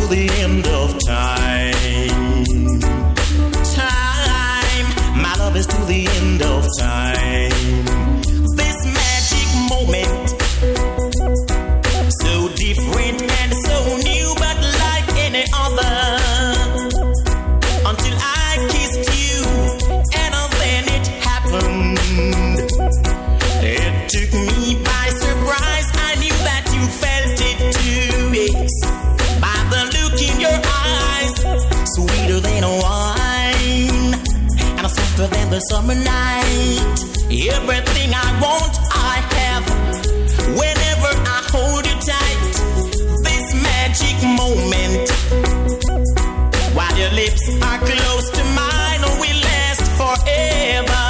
till the end of time. Time, my love is till the end of time. This magic moment, so different and so new, but like any other. Until I kissed you, and then it happened. It took me by surprise. I knew that you felt it too, yes. By the look in your eyes, sweeter than wine, and softer than the summer night. Everything I want, I have. Whenever I hold you tight, this magic moment, while your lips are close to mine, will last forever.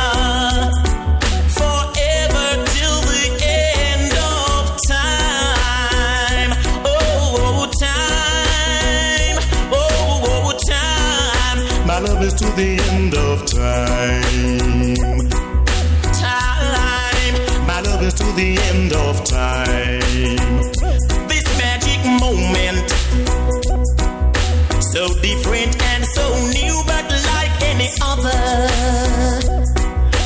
Forever till the end of time. Oh, time. Oh, time. My love is to the end of time. Time. My love is to the end of time. This magic moment, so different and so new, but like any other.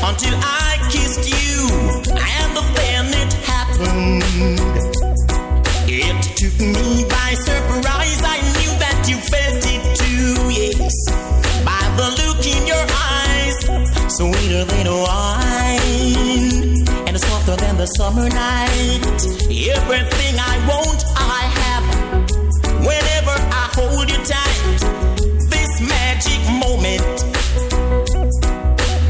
Until I kissed you, and then it happened. It took me by surprise. I knew that you felt it too, yes. By the look in your eyes, sweeter than wine, and softer than the summer night. Everything I want, I have. Whenever I hold you tight, this magic moment,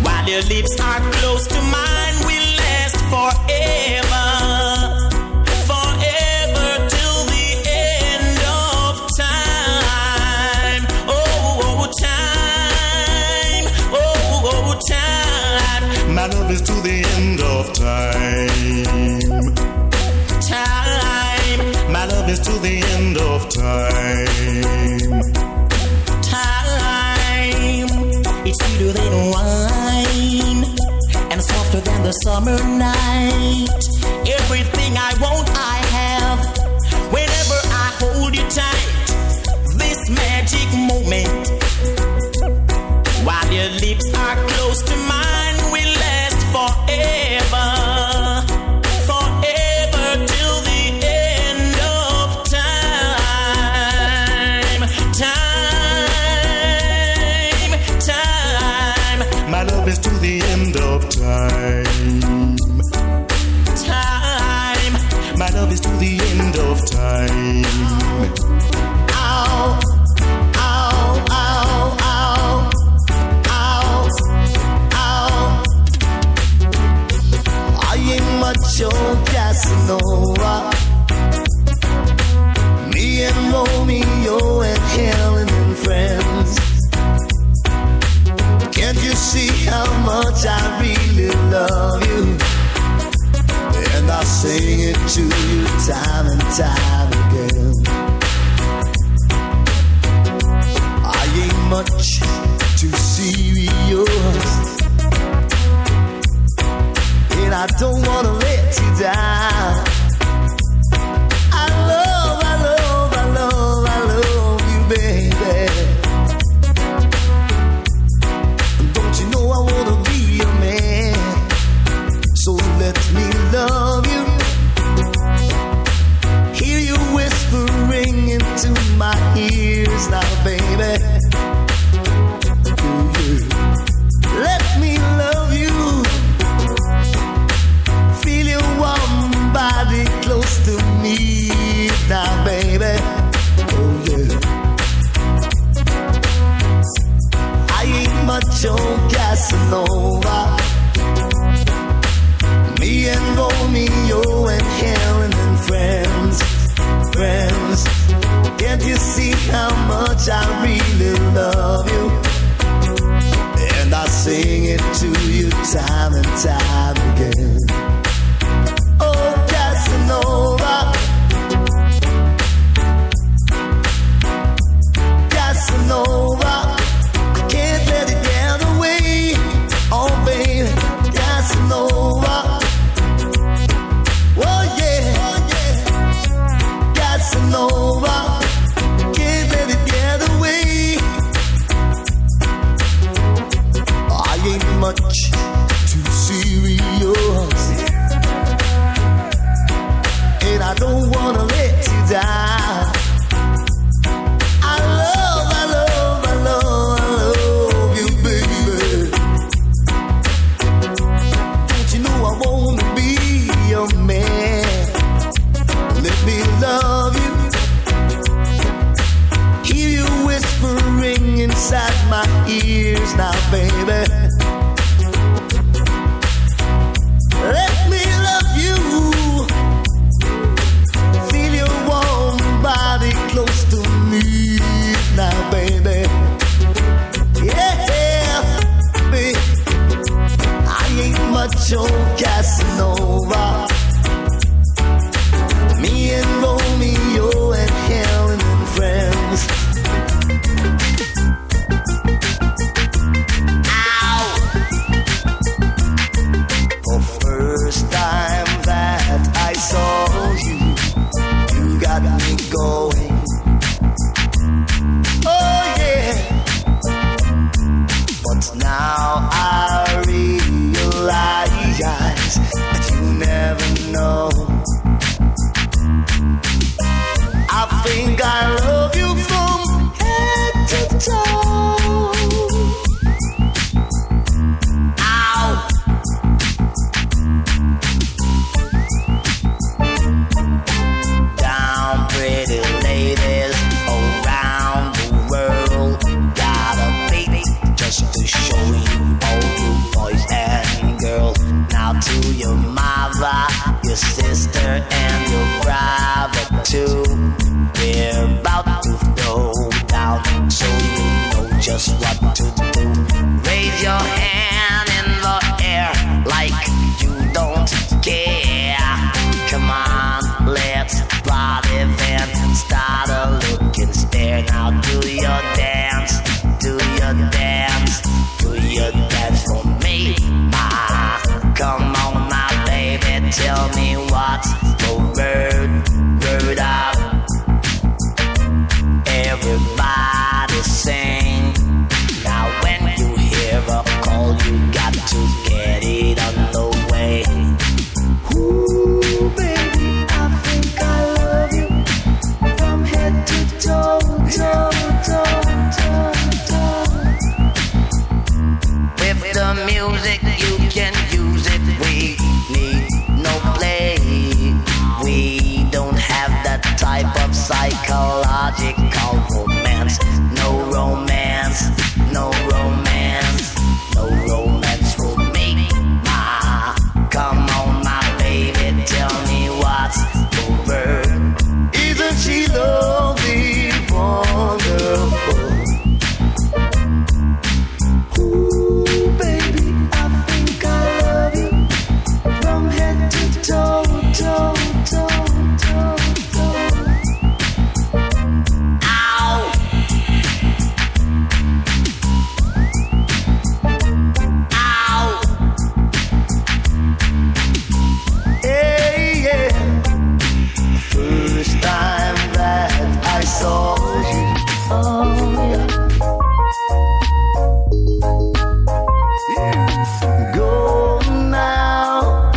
while your lips are close to mine, will last forever. Forever till the end of time. Oh, time. Oh, time. My love is to the end of time. Time. My love is to the end of time. Time. It's sweeter than wine, and softer than the summer night. Everything I want, I have. Whenever I hold you tight, this magic moment, while your lips are close to mine, will last forever. Forever till the end of time. Time. Time. My love is to the end of time. Time. My love is to the end of time. Ow. Ow. Ow. Ow. Ow. Ow. I ain't much old Casanova. Me and Romeo and Helen and friends. Can't you see how much I really love you? And I sing it to you time and time again. I ain't much too serious, and I don't wanna let you down. I love you, baby. Don't you know I wanna be your man? So let me love you. Hear you whispering into my ears now, baby. Let me love you. Feel your warm body just what to do. Raise your hand in the air like you don't care. Come on, let's party then. Start a look and stare. Now do your dance, do your dance, do your dance for me. Come on now, baby, tell me what's the word up. Everybody sing. Now when you hear a call, you got to get it on the way. Ooh, baby, I think I love you from head to toe, toe, toe, toe, toe. With the music, you can use it. We need no play. We don't have that type of psychological romance. No romance, no romance, no romance for me. Come on, my baby, tell me what's the word. Isn't she lovely, wonderful? Ooh, baby, I think I love you from head to toe, toe, toe, toe, toe. Ow! Ow! Hey, yeah. First time that I saw you. Oh, yeah. Go now.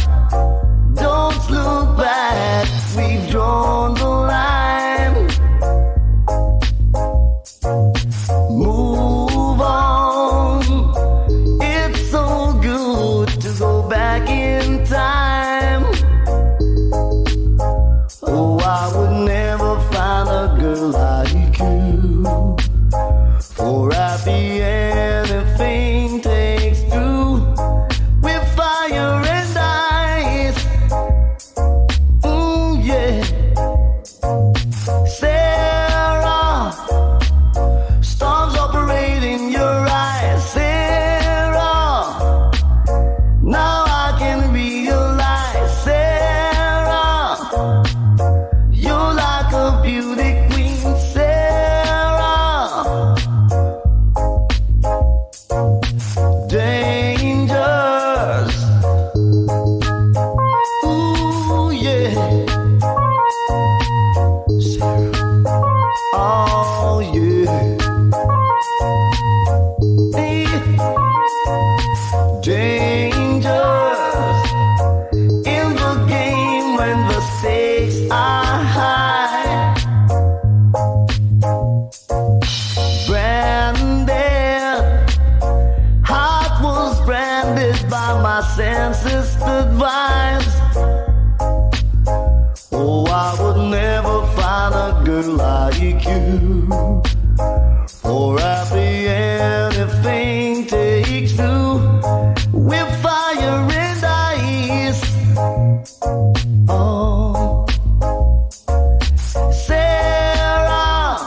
Don't look back. We've drawn the line. Move on. It's so good to go back in time. Oh, I would never find a girl like you. For happy anything takes two. With fire and ice. Yeah. Sarah, storms operate in your eyes. Sarah, now I can realize. Sarah, you're like a beauty queen. Sarah, dangers. Ooh, yeah. Oh, yeah. Hey. Dangers in the game when the stakes are high. Branded, heart was branded by my senses advice. Oh, I would never find a girl like you. For happy anything takes two. With fire and ice. Oh, Sarah,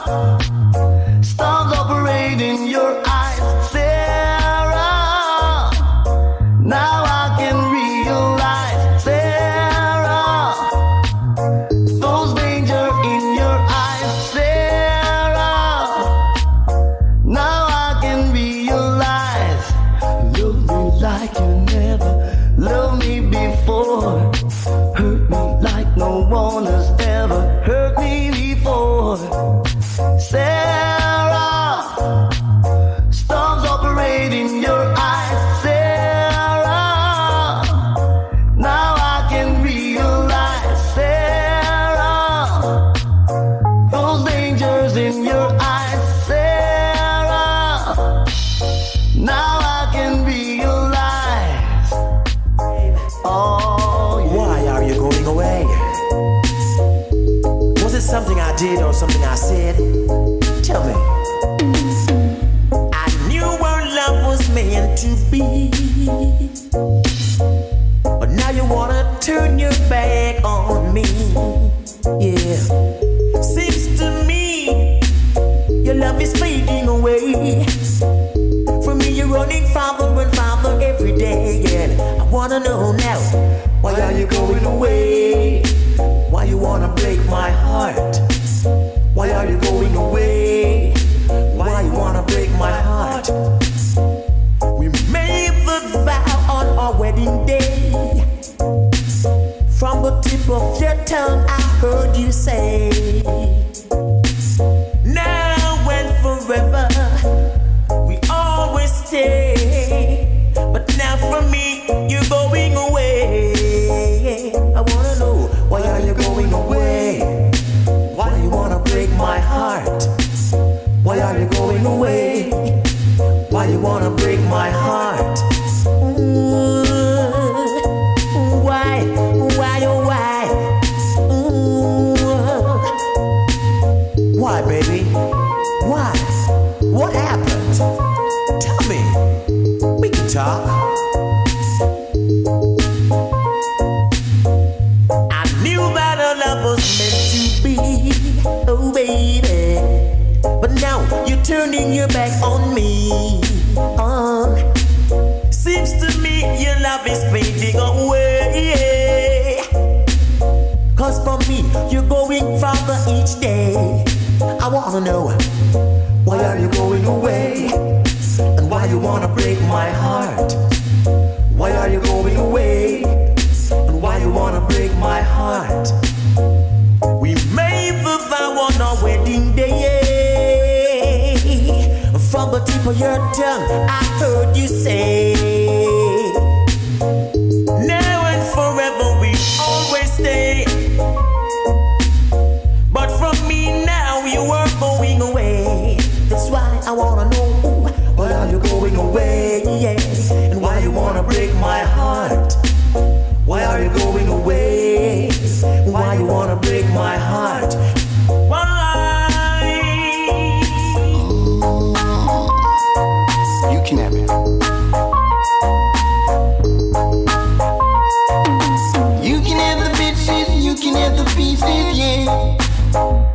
stars operate in your eyes. Sarah, now I can realize. Sarah, those danger in your eyes. Sarah, now I can realize. Love me like you never loved me before. Hurt me like no one has ever hurt me before. Sarah, storms operate in your eyes. Sarah, now I can realize. Sarah, those dangers in your eyes. Sarah, now I can realize. Oh, yeah. Why are you going away? Was it something I did or something I said? Tell me. I knew our love was meant to be, but now you wanna turn your back on me. Yeah, seems to me your love is fading away. tongue, I heard you say, now and forever, we always stay. But now from me, you're going away. I wanna know, why are you going away? Why you wanna break my heart? Why are you going away? Why you wanna break my heart? Ooh, why, oh why? Ooh, why, baby? Why? What happened? Tell me. We can talk. I knew that our love was meant to be, oh baby. But now you're turning your back on me. Seems to me your love is fading away. Cause for me, you're going farther each day. I wanna know, why are you going away? And why you wanna break my heart? Why are you going away? And why you wanna break my heart? We made the vow on our wedding day. From the tip of your tongue, I heard you say, now and forever we always stay. But from me now you are going away. That's why I wanna know, why are you going away? Yeah. And why you wanna break my heart? Why are you going away? Why you wanna break my heart? Why? You can have it. You can have the bits, you can have the pieces, yeah,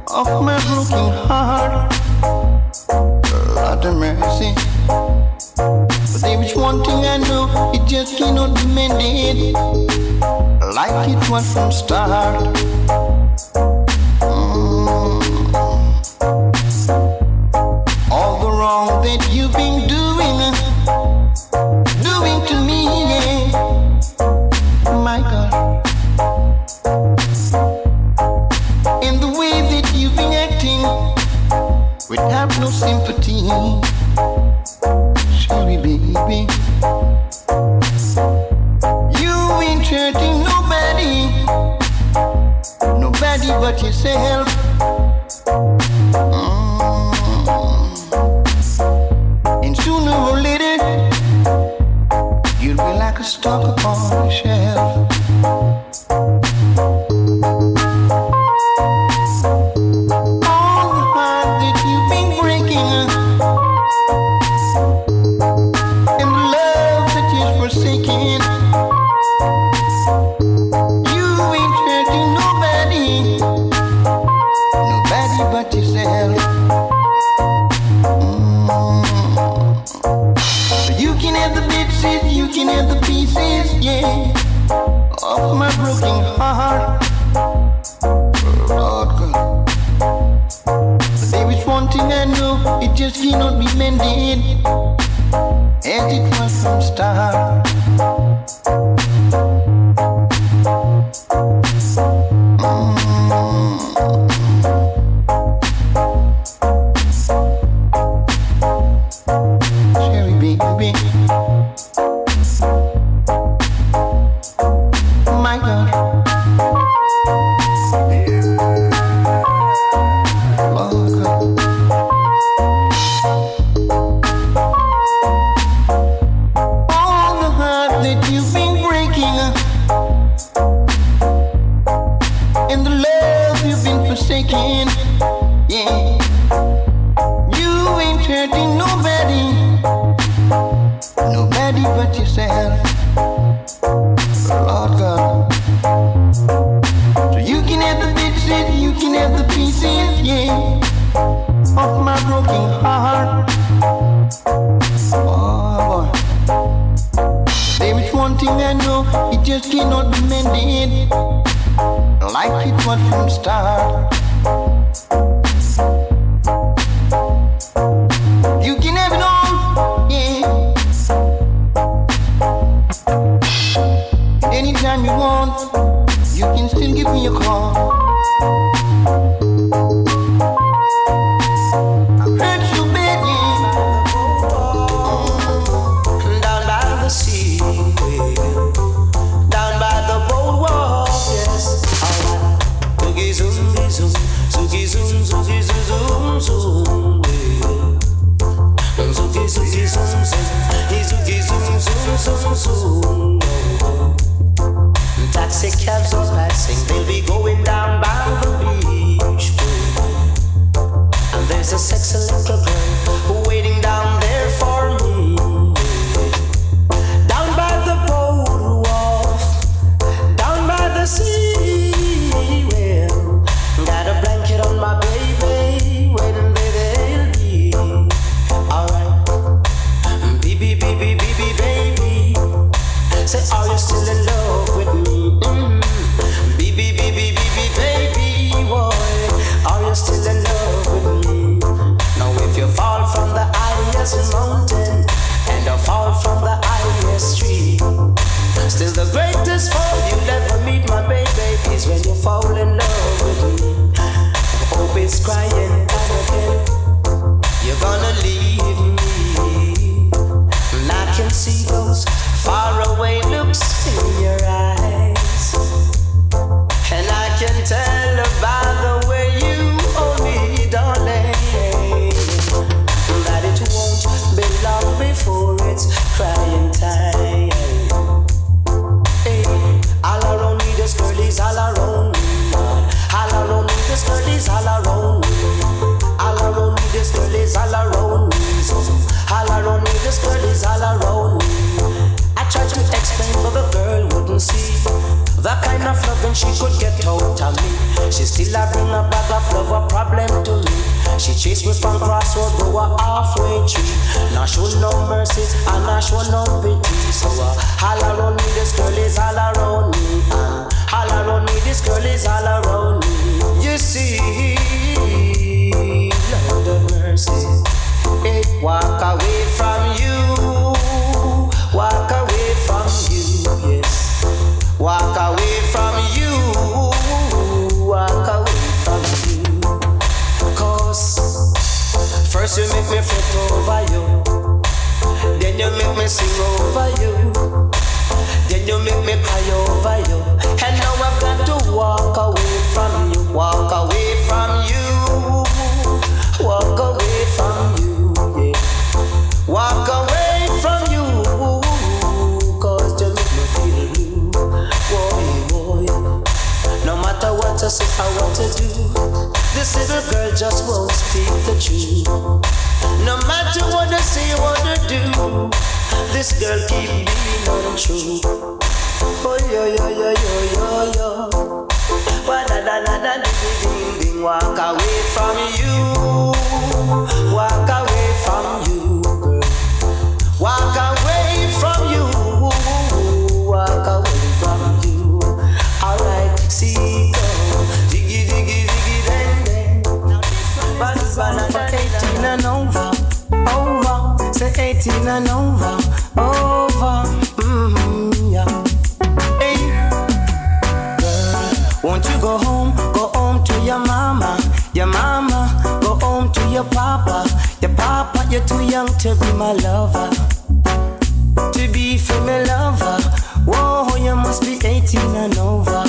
of my broken heart. Lord have mercy. But there is one thing I know, it just cannot be mended like it was from start. All the wrong that you've been doing to me, yeah, my God. In the way that you've been acting, without no sympathy, shall we, baby? You ain't hurting nobody but yourself. And sooner or later, you'll be like a stock upon a shelf. All the heart that you've been breaking, and the love that you're forsaking, you ain't hurting nobody but yourself. You can have the bits, you can have the pieces, yeah, of my broken heart. Lord God. But there is one thing I know, it just cannot be mended as it was from start. Cherry baby, my God. Lord God. All the heart that you've been breaking, and the love you've been forsaking, yeah, you ain't hurting nobody but yourself. Lord God. So you can have the bits, you can have the pieces, yeah, of my broken heart. Oh boy. There is one thing I know, it just cannot be mended like it was from start. You can have it all, yeah. Anytime you want, you can still give me a call. Taxi cabs are passing, they'll be going down by the beach. And there's a sexy little girl waiting down there for me. Down by the boardwalk, down by the sea. Well, got a blanket on my baby, waiting there they'll be. Alright, baby, baby, baby, baby. Say, are you still in love with me? Baby, baby, baby, baby, boy, are you still in love with me? Now if you fall from the highest mountain and I fall from the highest tree, still the greatest fall you'll ever meet, my baby, is when you fall in love with me. Hope it's crying again, you're gonna leave me. And I can see those faraway looks in your eyes, and I can tell by the way you hold me, darling, that it won't be long before it's crying time. Hey, all around me, this girl is all around me. All around me, this girl is all around me. All around me, this girl is all around me. All around me, this girl is all around me. I tried to explain, but the girl wouldn't see the kind of loving she could get out of me. She still a bring a bag of love, a problem to me. She chased me from crossroad to a halfway tree. Now show no mercy and now show no pity. So all around me, this girl is all around me. All around me, this girl is all around me. You see, Lord of mercy, hey, walk away from you. Walk away from you, yes. Walk away from you. Walk away from you. 'Cause first you make me fret over you, then you make me sing over you, then you make me cry over you. And now I've got to walk away from you. Walk away from you. Walk away from you, yeah. Walk away from you. No matter what I say, I want to do, this little girl just won't speak the truth. No matter what I say, I want to do, this girl keep being untrue. Oh yo yo yo yo yo yo. Wa da da da da ding ding. Walk away from you. Walk away from you, girl. Walk away from you. Walk away from you. Alright, see go. Diggy diggy diggy dang dang. For 18 and over, over. Say 18 and over, over. Yeah. Hey, girl, won't you go home to your mama, your mama. Go home to your papa, you're too young to be my lover, to be for my lover. Whoa, you must be 18 and over.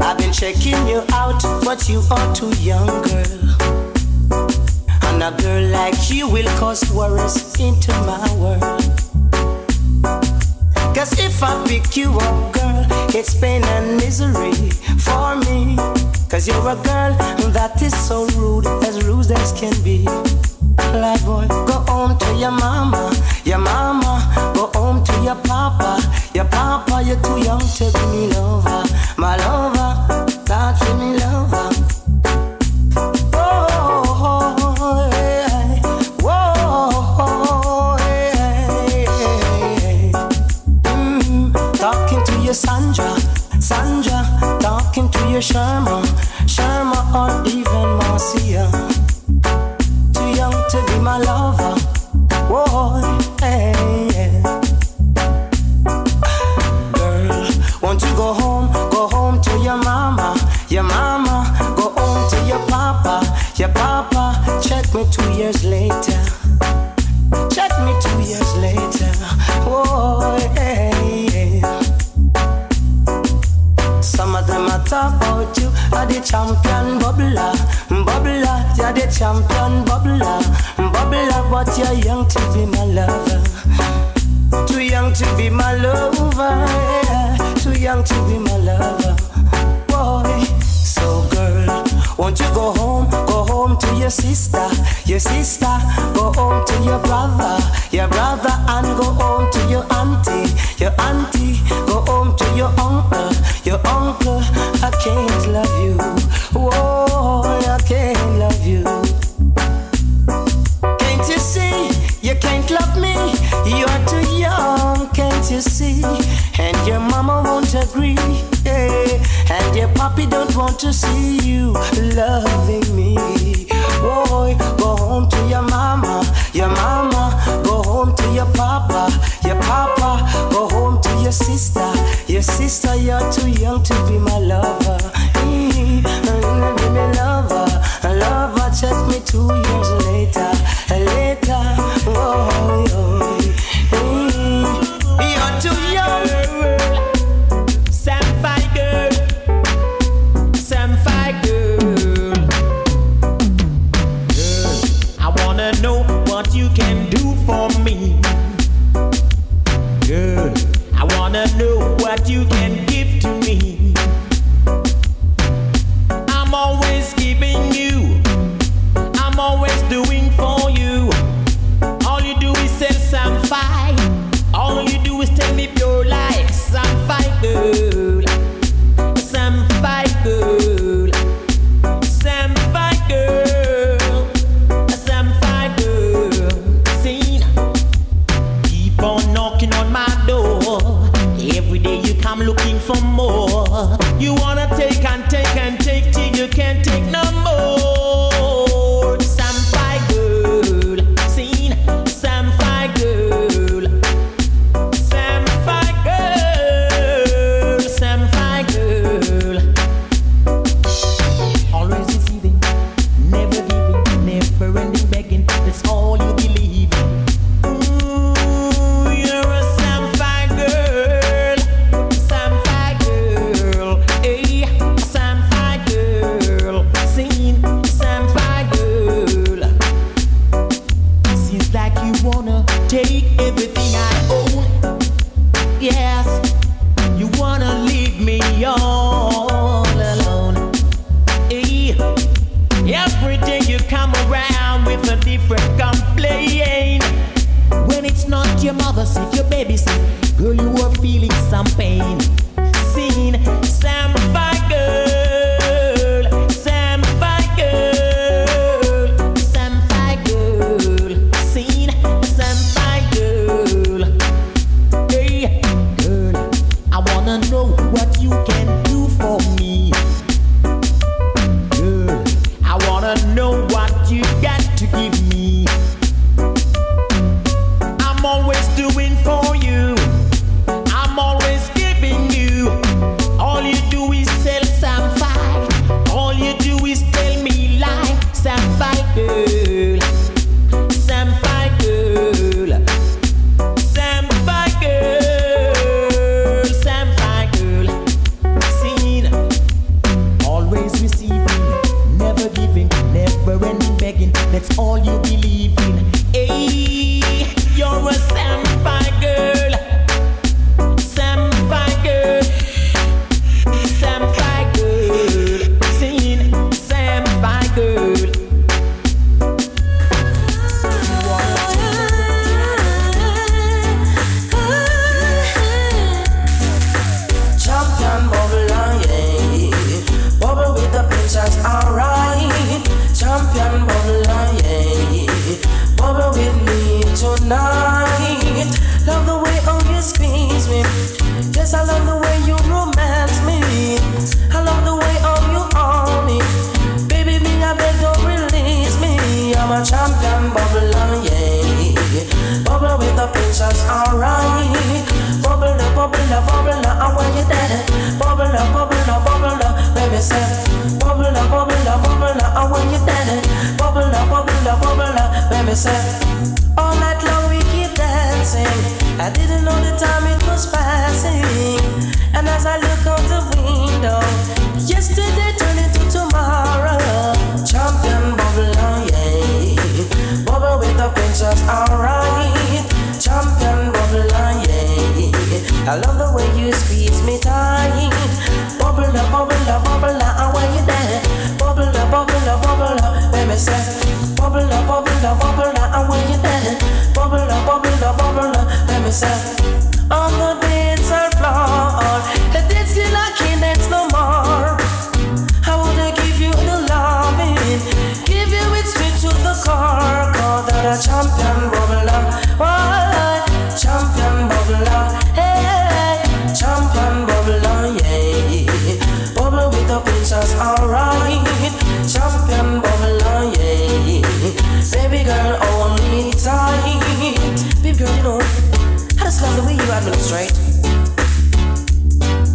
I've been checking you out, but you are too young, girl. And a girl like you will cause worries into my world. 'Cause if I pick you up, girl, it's pain and misery for me. 'Cause you're a girl that is so rude as can be. Lad boy, go home to your mama, go home to your papa, you're too young to be me lover, my lover, not for me lover. Oh, hey, whoa, hey. Talking to your Sandra, talking to your Sherma, or even Marcia. Too young to be my lover. Whoa, hey, yeah. Girl, won't you go home 2 years later. Check me 2 years later. Oh, hey. Some of them a talk about you are the champion bubbler. Bubbler, you're the champion bubbler. Bubbler, but you're young to be my lover. Too young to be my lover. Yeah. Too young to be my lover. Boy, so girl, won't you go home to your sister, go home to your brother, and go home to your auntie, go home to your uncle, I can't love you, whoa, I can't love you. Can't you see, you can't love me, you're too young, can't you see, and your mama won't agree, yeah. And your papi don't want to see you loving me. Boy, go home to your mama, go home to your papa, go home to your sister, you're too young to be my lover. Be my lover, check me 2 years later, oh, you're too young. Know what you can do for me, girl. I wanna know what you can give to me. I'm always giving you, I'm always doing for you. All you do is say some fight. All you do is tell me pure life. Some fight, girl. Some fight, girl. Some fight, girl. I'm looking for more. You wanna take and take and take till you can't take no more. Some fight girl, seen some fight girl, some fight girl, some fight girl. Always receiving, never giving, never ending begging. That's all you believe in. Ooh, you're a some fight girl. Take everything I own. Yes, you wanna leave me all alone. Hey, every day you come around with a different complaint. When it's not your mother sick, your baby sick, girl, you are feeling some pain. Seen some fight girl, some fight girl, some fight girl. Seen some fight girl. Hey, girl, I wanna know what you can do for me. Girl, I wanna know what you got to give me. I'm always doing for you. I'm always giving you. All you do is me say, all night long we keep dancing. I didn't know the time it was passing. And as I look out the window, yesterday turned into tomorrow. Champion bubble, yeah. Bubble with the princess, alright. Champion bubble, yeah. I love the way you squeeze me tight. Bubble, bubble, bubble, and when you there. Bubble, bubble, bubble, let me say. Bubble, bubble, bubble, and when you there. Bubble, bubble, bubble, let me say. On the dance floor, the dance till I can't dance no more. I wanna give you the loving, give you it straight to the core. Call that a champion bubbler, oh, champion bubbler, hey, champion bubbler, yeah. Bubble with the princess, alright. Champion bubbler, yeah. Baby girl, hold me tight. Baby girl, you know, I just love the way you administrate.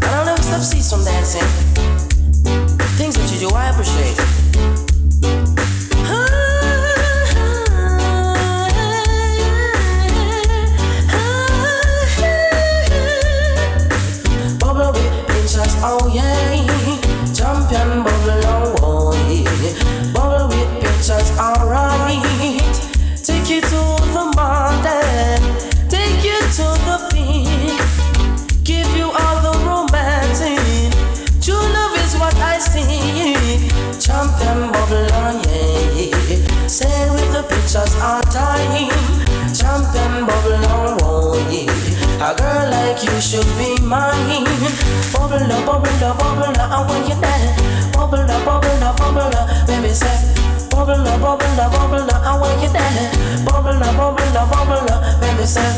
And I'll never stop cease from dancing. Things that you do, I appreciate. Bubble with princess, oh yeah. Champion bubble, oh yeah. Bubble with princess, alright. Take you to the mountain, take you to the peak, give you all the romance in. True love is what I see. Champion bubble, yeah. Stay with the pictures all time. Champion bubble, oh yeah. A girl like you should be mine. Bubble, bubble, bubble, and when you're there. Bubble, bubble, bubble, baby say. Bubble, bubble, bubble, and when you're there. Bubble, bubble, bubble, baby say.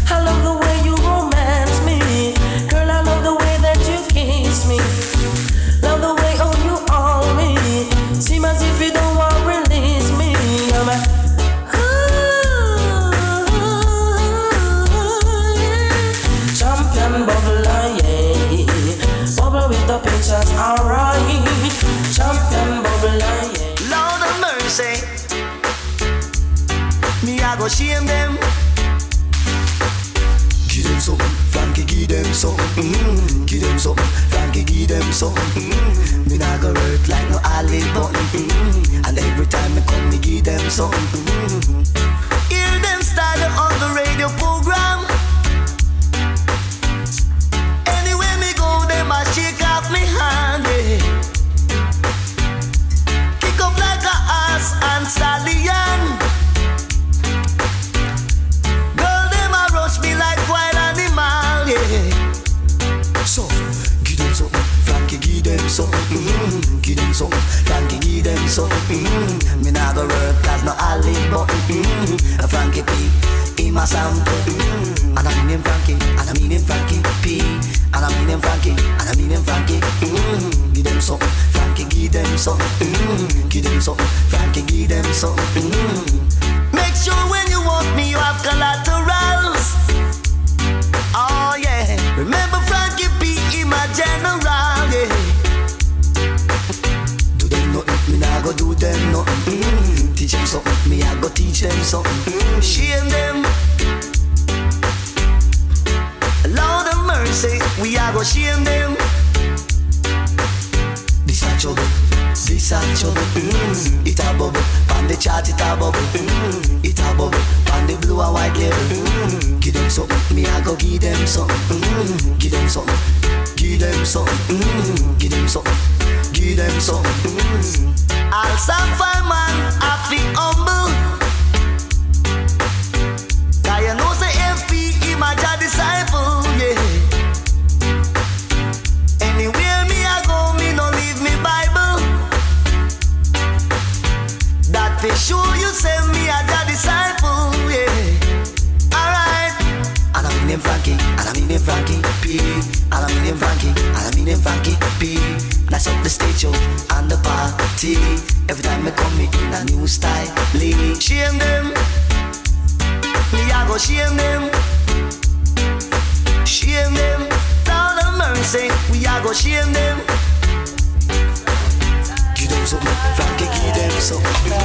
I love the way you romance me. Girl, I love the way that you kiss me. Love the way, oh, you own me. Seem as if you don't want to release me. I'm like, champion bubble, yeah. Bubble with the pictures, alright. Champion bubble, yeah. Lord of mercy, me I go shame them. Give them something, Frankie, give them something. Give them something, Frankie, give them something. Me nah go hurt like no olive button. And every time me come, me give them something. Hear them style on the radio program. Anywhere me go, them a shake off me hand, yeah. Kick up like a ass and stallion. Girl, them a rush me like wild animal, yeah. So, give them something, Frankie, give them something. Give them something, Frankie, give them something. Me nah go work as no olive button. Frankie P, in my sample. And I mean him Frankie, and I mean him Frankie P. And I mean him Frankie, and I mean him Frankie. Give them something, Frankie, give them something. Give them something, Frankie, give them something. Make sure when you want me, you have collaterals. Oh yeah, remember Frankie P, in my general, yeah. Do them nothing, me nah go do them nothing. Teach them something, me I go teach them something. Shame them. Lord of mercy, we are go shame them. This a trouble, this a trouble. It a bubble, on the chart it a bubble. It a bubble, on the blue and white label. Give them something, me I go give them something. Give them something, give them something. Give them something, give them something. I'll suffer man, I feel humble. Cause you know say FP, my disciple, yeah. Anywhere me I go, me no leave me Bible. That for sure you say me a disciple, yeah. Alright. And I mean him Frankie, and I mean him Frankie P. And I mean him Frankie, and I mean him Frankie P. Nice up the stage show and the party. Every time I come in a new style. Shame them. Me I go shame them. Shame them. Lord of mercy, we a go shame them. Give them something, Frankie, give them something.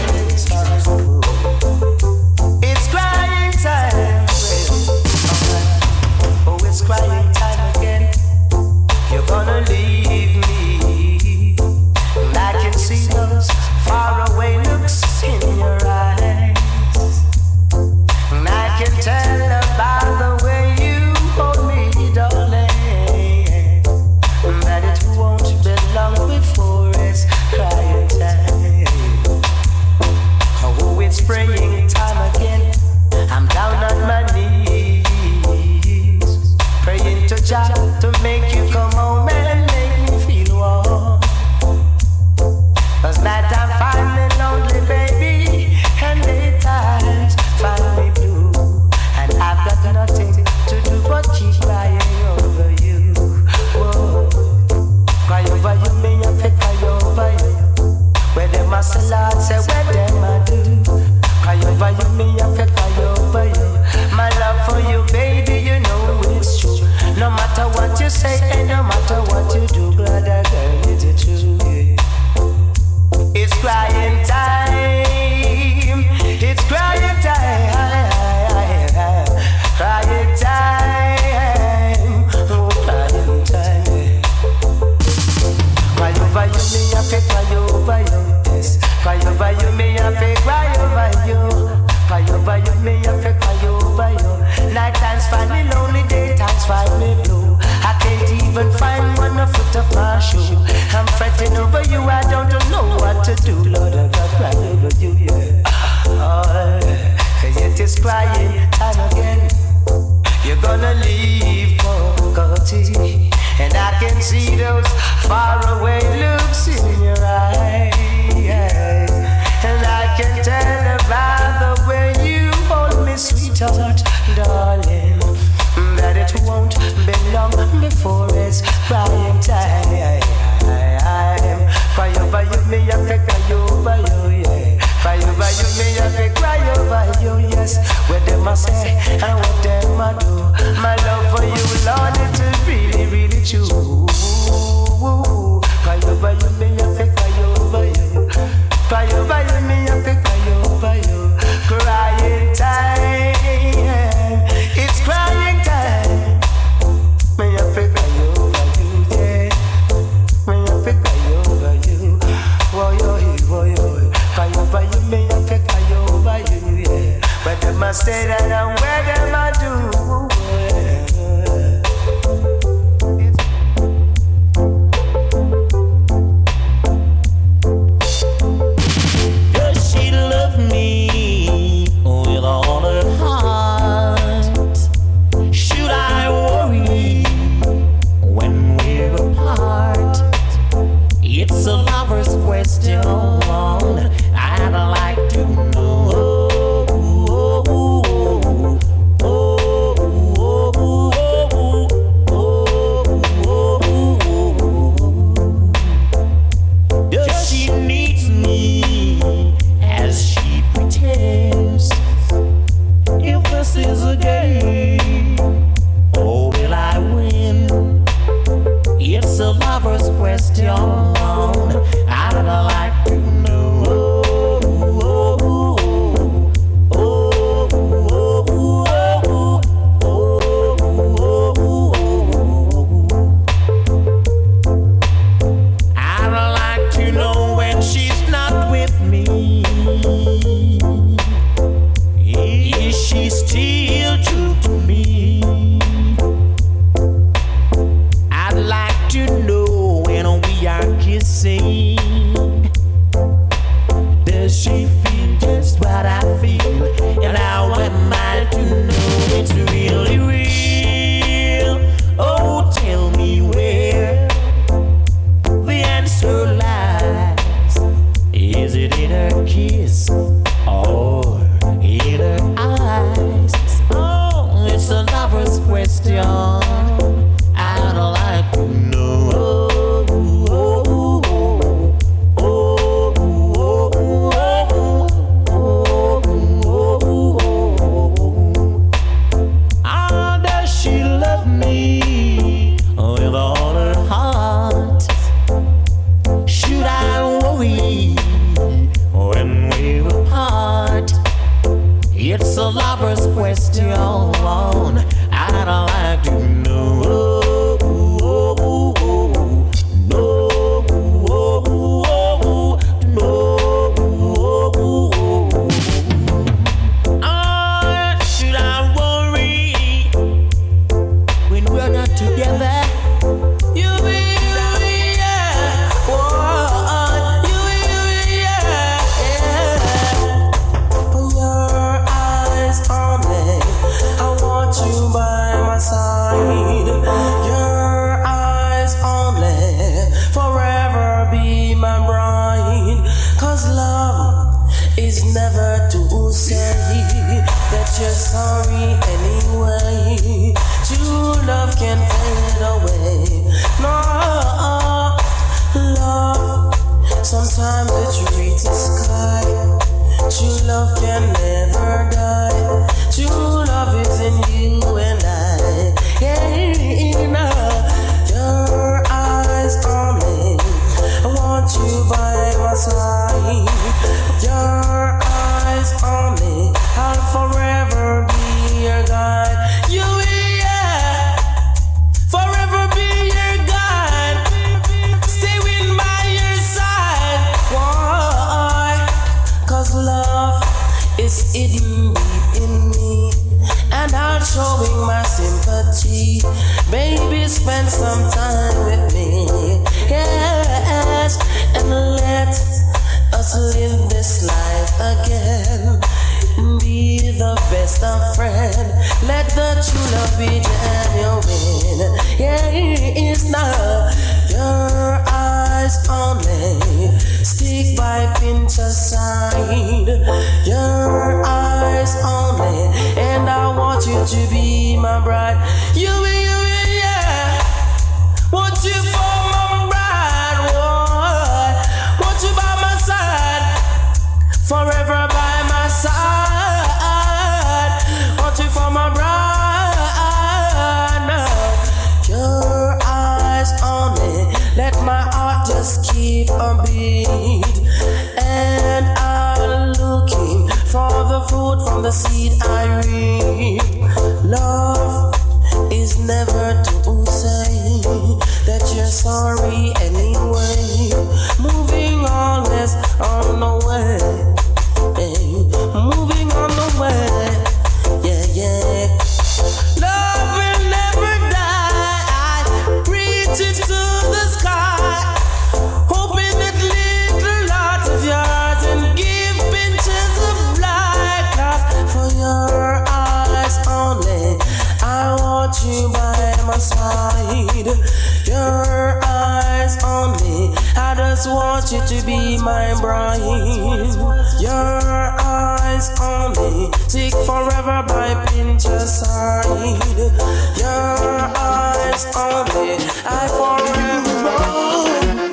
say what them I do. Cry over you, me I feel cry over you. My love for you, baby, you know it's true. No matter what you say and no matter what you do, glad that girl is true. Yeah. It's crying time. It's crying time. Crying time. Oh, crying time. Cry over you, me I feel cry over you. Yes. Cry over you, me I feel cry over you. Cry over you, me I feel cry over you. Night times find me lonely, day times find me blue. I can't even find one foot of my shoe. I'm fretting over you, I don't know what to do. Lord, I got cry over you, yeah. Oh, cause it is crying time again. You're gonna leave Pocahontas, and I can see those faraway looks in your eyes. And I can tell by the way you hold me, sweetheart, darling, that it won't be long before it's crying time. Cry over you, me I cry over you, yeah. Cry over you, me I cry over you, yes. What them I say and what them I do. My love for you, Lord, it's really, really true. Cry over you, me I cry over you. Cry over you, me I cry over you. Crying time, it's crying time. Me I cry over you, yeah. Me I cry over you. Cry over you, me I cry over you, yeah. Where them I say that and where them I do. Does she love me with all her heart? Should I worry when we're apart? It's a lover's question. I'd like to know. Does she need me as she pretends? If this is a game, oh, will I win? It's a lover's question. I'd like to know. I'd like to know when she's not with me. Is she still true to me? I'd like to know when we are kissing. Does she feel just what I feel? And how am I to know it's really real? Oh, tell me where the answer lies. Is it in her kiss or in her eyes? Oh, it's a lover's question. I'd like to know. Does she love me with all her heart? Should I worry when we're apart? It's a lover's question. I'd like to know. Should I worry when we're not together? You yeah. Whoa, you yeah. Put your eyes on me. I want you by my side. Your eyes only, forever be my bride. 'Cause love is never to say that you're sorry anyway. True love can fade away. No, love, sometimes it reaches the sky. side. Your eyes on me, I'll forever be your guide. You yeah, forever be your guide. Stay with by your side. Why? 'Cause love is hidden deep in me, and I'm showing my sympathy. Baby, spend some time with me, yes, and let us live this life again. Be the best of friends. Let the true love be genuine. Yeah, it's now your eyes only. Stick by pinch aside. Your eyes only, and I want you to be my bride. You, yeah. Want you for my bride. Want you by my side. Forever by my side. Want you for my bride. Now, your eyes only. Let my heart just keep a beat. And I'm looking for the fruit from the seed I reap. Love is never to say that you're sorry anyway. Moving always on the way. Hey, moving on the way. Yeah, yeah. Love will never die. I reach it to the sky. Hoping that little heart of yours and give pinches of light. 'Cause for your eyes only, I want you by my side. Your eyes only, I just want you to be my bride. Your eyes only, seek forever by pincher side. Your eyes only, I forever.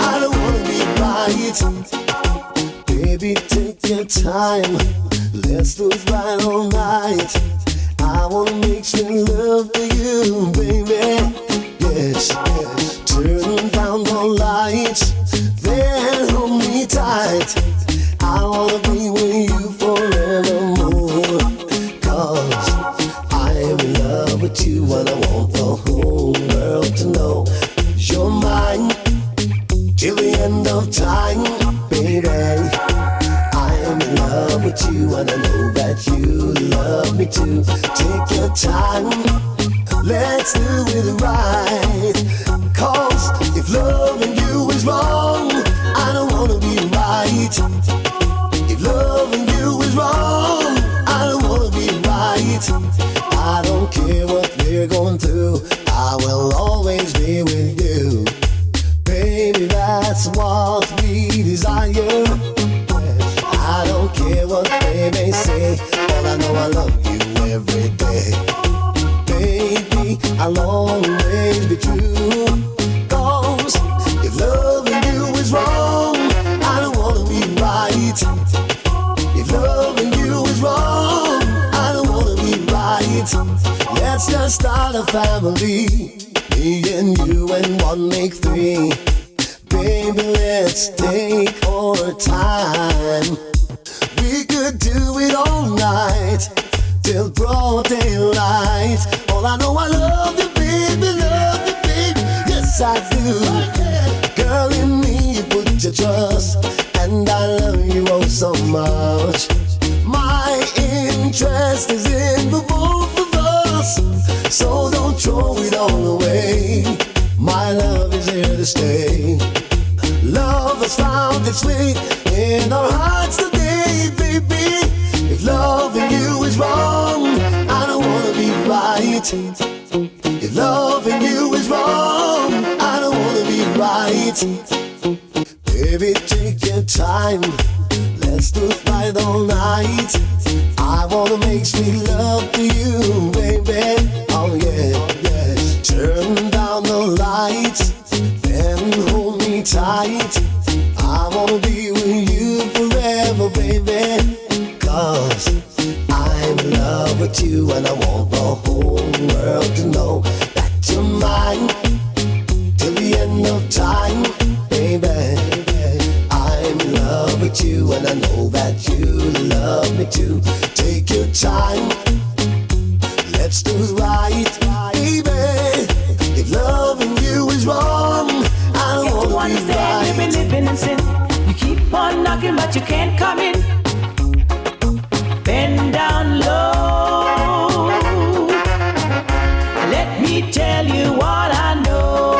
I don't wanna be right. Baby, take your time. Let's do it right all night. I wanna make sweet love to you, baby. Yes, yes. Turn down the lights, then hold me tight. I wanna be with you forevermore. 'Cause I am in love with you and I want the whole world to know you're mine till the end of time, baby. I am in love with you and I know that you love me too. Take your time, let's do it right. 'Cause if loving you is wrong, I don't wanna be right. If loving you is wrong, I don't wanna be right. I don't care what we're going through, I will always be with you. Baby, that's what we desire. I don't care what they may say, all I know I love you every day. Baby, I'll always be true. 'Cause if loving you is wrong, I don't wanna be right. If loving you is wrong, I don't wanna be right. Let's just start a family, me and you and one make three. Baby, let's take our time. We could do it all night till broad daylight. All I know I love you, baby, yes I do. Girl, in me you put your trust, and I love you oh so much. My interest is in the both of us, so don't throw it all away. My love is here to stay. Love has found its way in our hearts today, baby. If loving you is wrong, I don't wanna be right. If loving you is wrong, I don't wanna be right. Baby, take your time, let's do it right all night. I wanna make sweet love to you, baby. Oh yeah, yeah. Turn down the lights, then hold me tight. I wanna be with you forever, baby. 'Cause I'm in love with you and I want the whole world to know that you're mine till the end of time, baby. I'm in love too, and I know that you love me too. Take your time, let's do it right, baby. If loving you is wrong, I wanna be right. You've been living in sin. You keep on knocking, but you can't come in. Bend down low. Let me tell you what I know.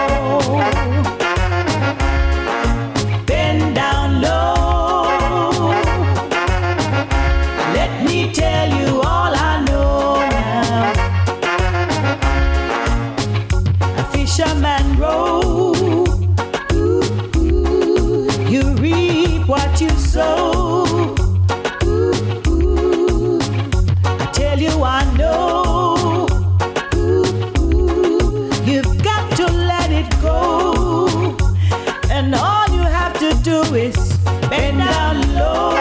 Bend down low. Let me tell you all I know now. A fisherman row. You reap what you sow. I tell you I know. You've got to let it go. And all you have to do is bend down low.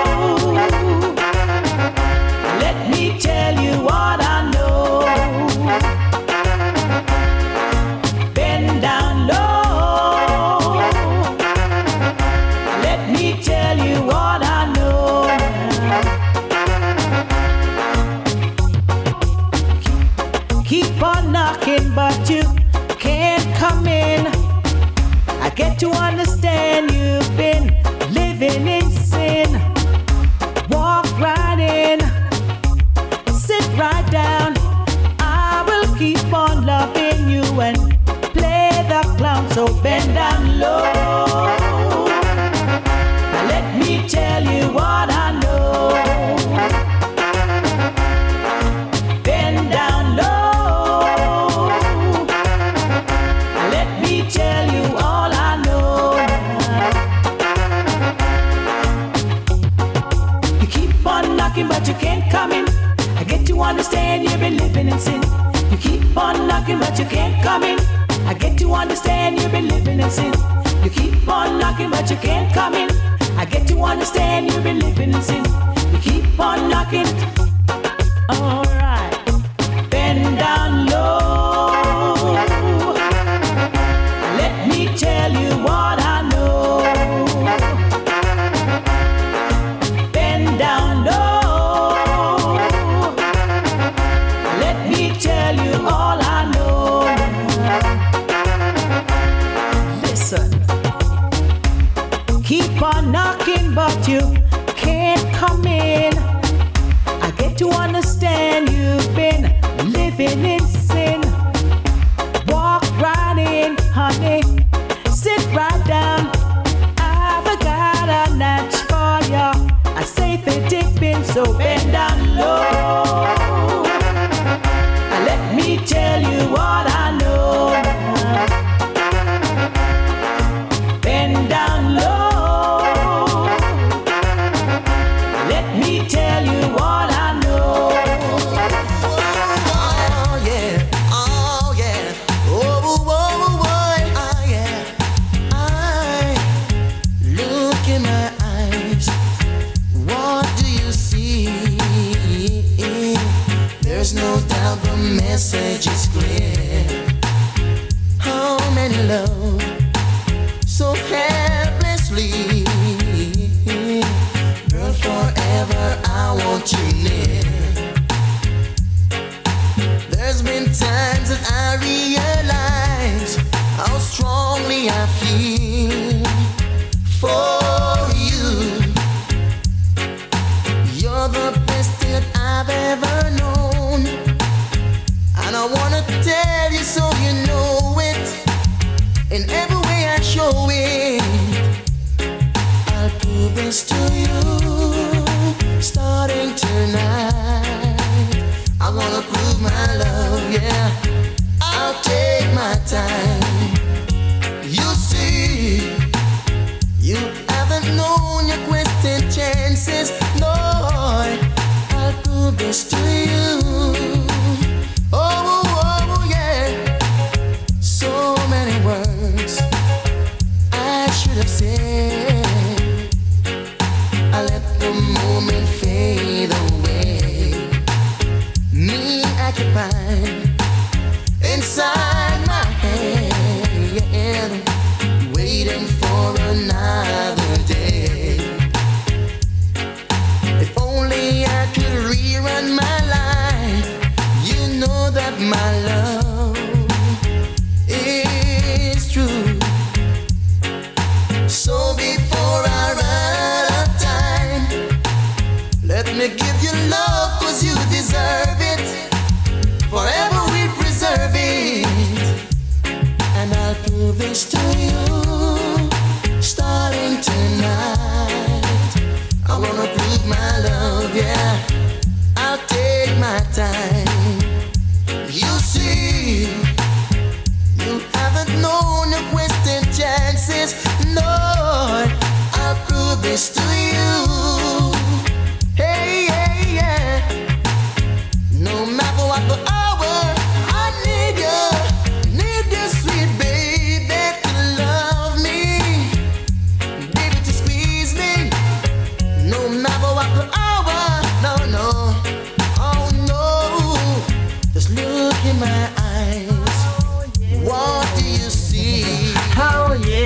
Let me tell you what I know. Bend down low. Let me tell you what I know now. Keep on knocking, but you can't come in. I get to understand you've been living in sin. Walk right in, sit right down. I will keep on loving you and play the clown. So bend down low. Now let me tell you what I know. Bend down low. Now let me tell you all I know now. You keep on knocking, but you can't come in. I get to understand you've been living in sin. You keep on knocking, but you can't come in. I get to understand you've been living in sin. You keep on knocking, but you can't come in. I get to understand you've been living in sin. You keep on knocking. Alright. Bend down low. Let me tell you what I know. Bend down low. Let me tell you all I know. Listen. Keep on knocking, but you can't come in. I get to understand you've been living in sin. Walk right in, honey. Sit right down. I've got a natch for ya. I say for dipping, so bend down low. Let me tell you what I know. Bend down low. Let me tell you what I know. Oh yeah, oh yeah, oh, oh, oh yeah. I look in my eyes. What do you see? There's no doubt the message is clear. How many love so helplessly? Girl, forever I want you near. There's been times that I realize how strongly I feel for you. You're the best thing that I've ever known, and I wanna tell you so you know it. In every way I show it, I'll prove this to you. Starting tonight, I wanna prove my love, yeah. I'll take my time. You see, you haven't known your question chances, Lord. I'll prove this to you. Oh, oh, oh yeah. So many words I should have said. I let the moment fade away. Me occupied inside my head, waiting for another day. this to you. Hey, yeah, yeah. No matter what the hour, I need you. Need this sweet baby to love me. Baby to squeeze me. No matter what the hour, no, no. Oh no. Just look in my eyes. What do you see? Oh yeah,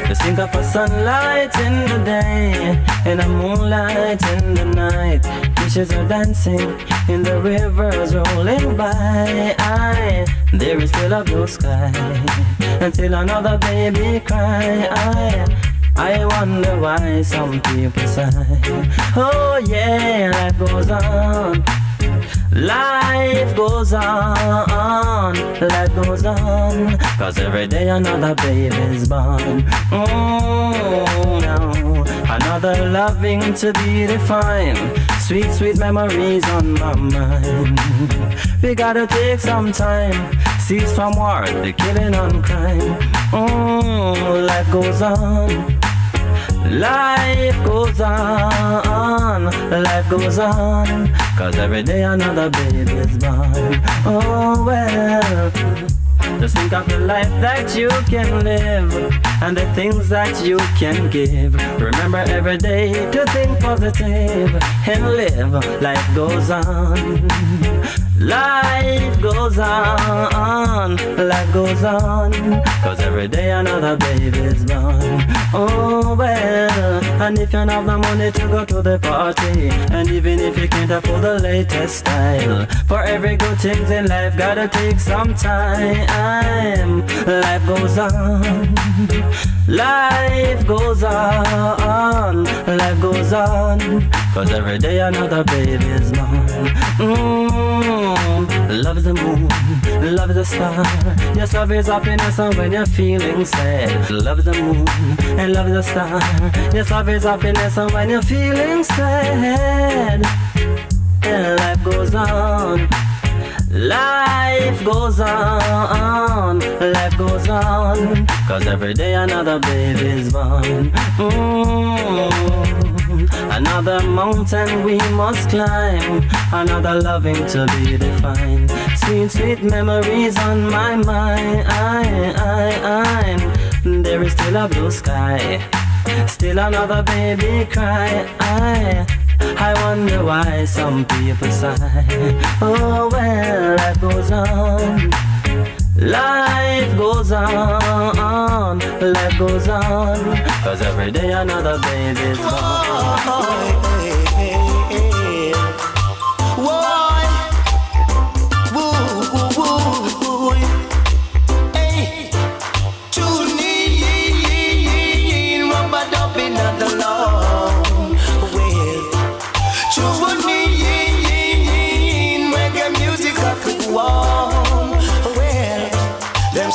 Just think of a sunlight in the day and a moonlight in the night. Fishes are dancing in the rivers rolling by. There is still a blue sky until another baby cry. I wonder why some people sigh. Oh yeah, life goes on. Life goes on, life goes on, 'cause every day another baby's born. No, another loving to be defined. Sweet, sweet memories on my mind. We gotta take some time, cease from war, the killing and crime. Life goes on. Life goes on, life goes on, 'cause every day another baby's born. Oh well, just think of the life that you can live and the things that you can give. Remember every day to think positive and live. Life goes on. Life goes on, life goes on, 'cause every day another baby's born. Oh well, and if you don't have the money to go to the party, and even if you can't afford the latest style, for every good thing in life gotta take some time. Life goes on, life goes on, life goes on, 'cause every day another baby's born. Love is the moon, love is the star. Yes, love is happiness and when you're feeling sad. Love is the moon and love is the star. Yes, love is happiness and when you're feeling sad. And life goes on. Life goes on, life goes on, 'cause every day another baby's born. Another mountain we must climb, another loving to be defined. Sweet, sweet memories on my mind. There is still a blue sky, still another baby cry. I wonder why some people sigh. Oh well, life goes on. Life goes on, life goes on, 'cause every day another baby's born.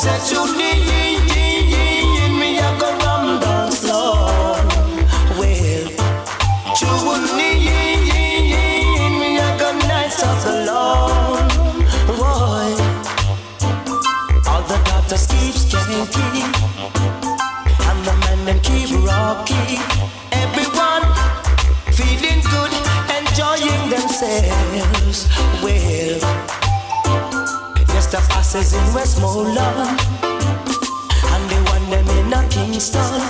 Said you need me, I go rum down slow. Well, you need me, I go nice off alone. Boy, all the doctors keep skanky, and the men them keep rocky. Everyone feeling good, enjoying themselves. Well, the passes in Westmoreland and they want them in a Kingston.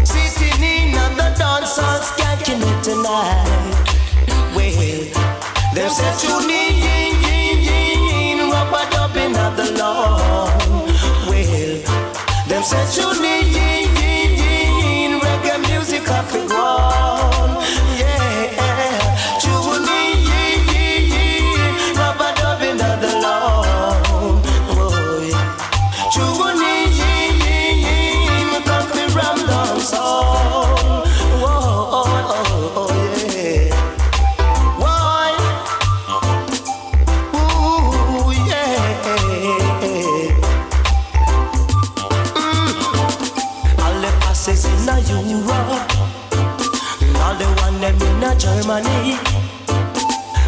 Sitting in at the dance hall, skanking it tonight. Well, them said you need rubber dubbing at the lawn. Well, them said you need reggae music off the ground. Yeah, you need rubber dubbing at the lawn. Germany,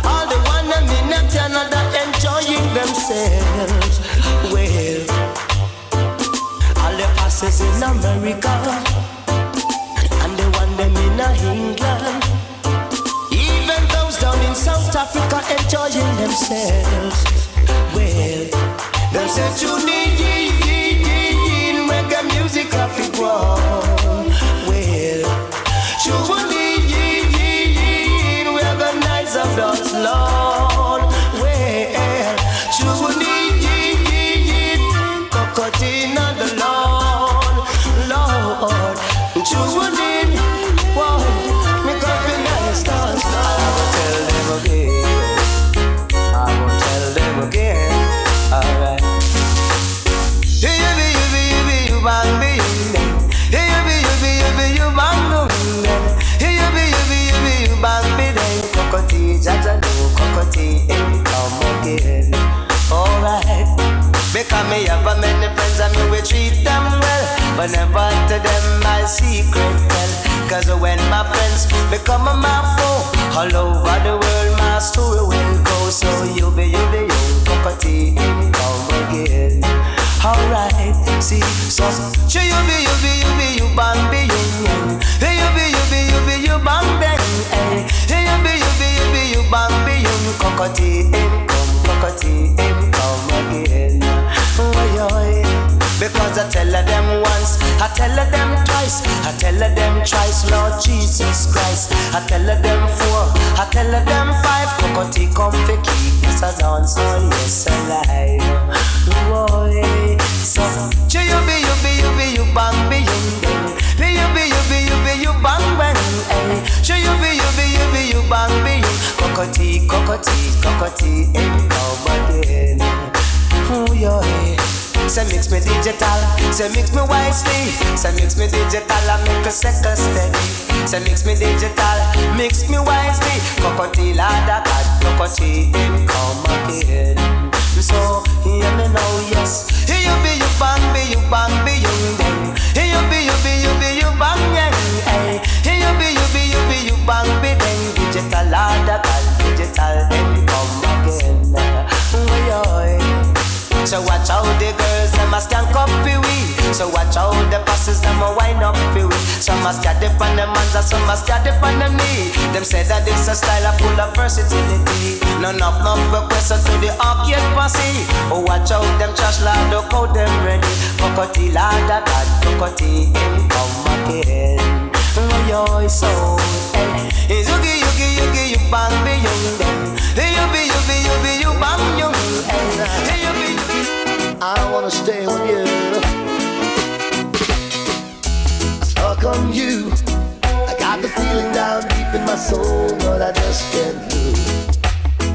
all the one them in Canada enjoying themselves. Well, America, and the one them in England. Even those down in South Africa enjoying themselves. Well, them say tune in reggae music of it grown. Well, tune in recognize of those Lord. Well, tune in cocotin of the Lord. Tune in, whoa, me recognize stars. I will tell them again. Alright. You bang me, you bang me, then cocotti, jaja do cocotti, come again. Alright. Because me have a many friends and me will treat them well, but never to them my secret tell. Cause when my friends become my foe, all over the world my story will go. So you be cocotti, come again. Alright, see, so you be, you bang be, you bang bang, you be, you bang be, cocotti, come again. Because I tell them once, I tell them twice, I tell them thrice, Lord Jesus Christ. I tell them four, I tell them five, cocotti come for keep us as on, so yes alive. Boy, so you be, you bang be, you bang bang, you be, you bang be, cocotti, come again. Ooh, yeah. Say mix me digital, say mix me wisely, say mix me digital and make a second steady. Say mix me digital, mix me wisely, cocotti lada cat, cocotti come again. So hear me now, yes. Here you be, you bang be, you then. Here you be, you bang yang. Here you be, you bang be then. Digital lada cat, digital come again. So watch out the girls, them a stank up for we. So watch out the passes, them a wind up for we. Some a scared on them hands and some a scared on them knee. Them say that this a style a full of versatility. None of requests to the arcade posse. Oh watch out them trash lad, look how them ready. Cocotti lad a god, cocotti come again. Oh yo so, hey, it's yugi, you bang be young then. Hey you be, you bang young. Hey you be. I wanna stay with you. I'm stuck on you. I got the feeling down deep in my soul, but I just can't lose.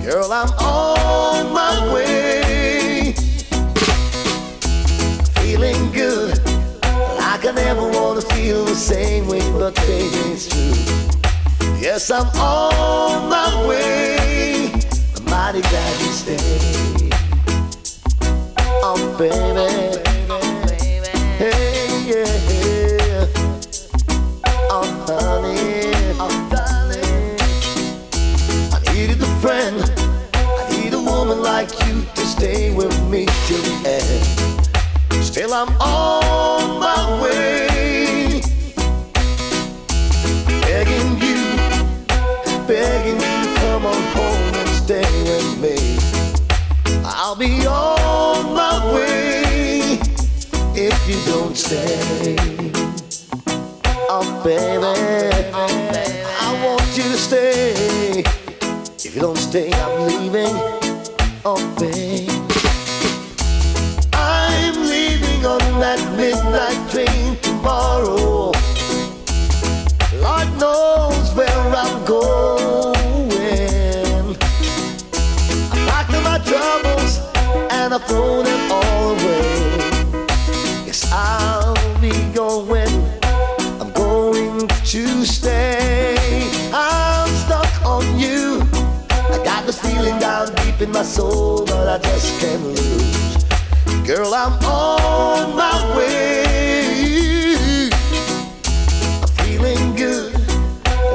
Girl, I'm on my way. Feeling good, like I never wanna feel the same way, but baby, it's true. Yes, I'm on my way. I'm mighty glad you stayed. Oh baby, hey yeah, oh honey, oh darling. I needed a friend, I need a woman like you to stay with me till the end. Still I'm on my way, begging you to come on home and stay with me. I'll be on my way if you don't stay. Oh baby, I want you to stay. If you don't stay, I'm leaving. Oh babe, I'm leaving on that midnight train tomorrow. Lord knows where I'm going. I packed my troubles and I throw them all away. Yes, I'll be going. I'm going to stay. I'm stuck on you. I got this feeling down deep in my soul, but I just can't lose. Girl, I'm on my way. I'm feeling good,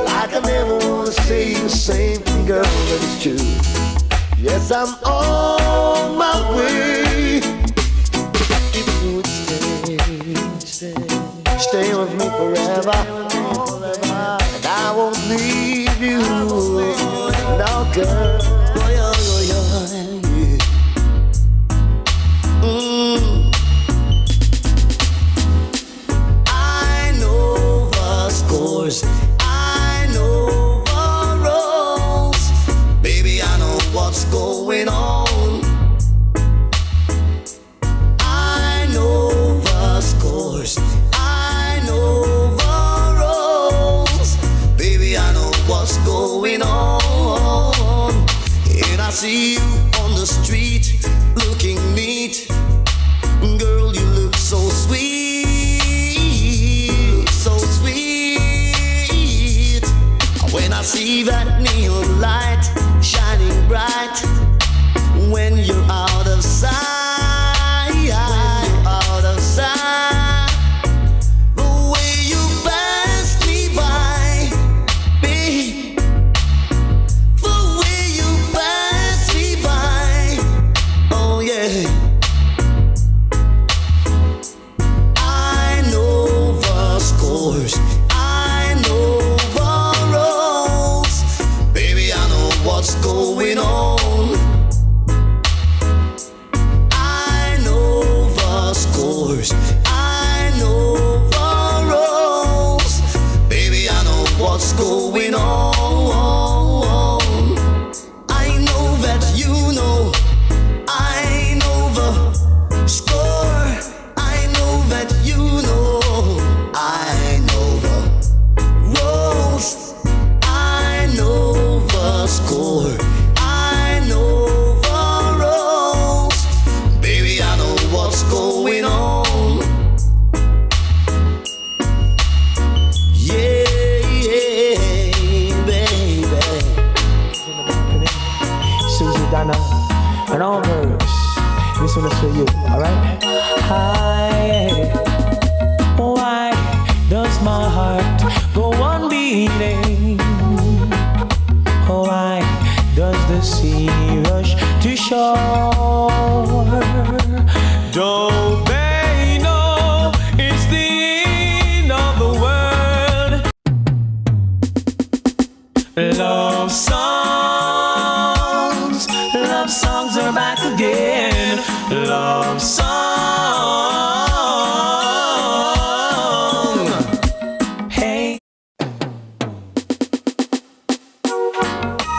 like I never wanna say the same thing, girl, but it's true. Yes, I'm on my way. If you would stay. forever. And I won't leave you, no girl. I know the scores, I know the roles. Baby, I know what's going on. I know the scores, I know the roles. Baby, I know what's going on. And I see you on the street looking neat. Girl, you look so sweet, so sweet. When I see that neon light shining bright, when you're out of sight, out of sight, the way you pass me by, babe, the way you pass me by, oh yeah. I know the scores, I know the roles. Baby, I know what's going on. I know the scores, I know the roles. Baby, I know what's going on. I know that you know, I know the score. I know that you know, I know the roles. I know the score, I know the roles. Baby, I know what's going on. Yeah, yeah, baby. Susie, Donna, and all birds. This one is for you, alright? Hi, why does my heart go on beating? Why does the sea rush to shore? Don't they know it's the end of the world? Love songs are back again. Love song. Hey.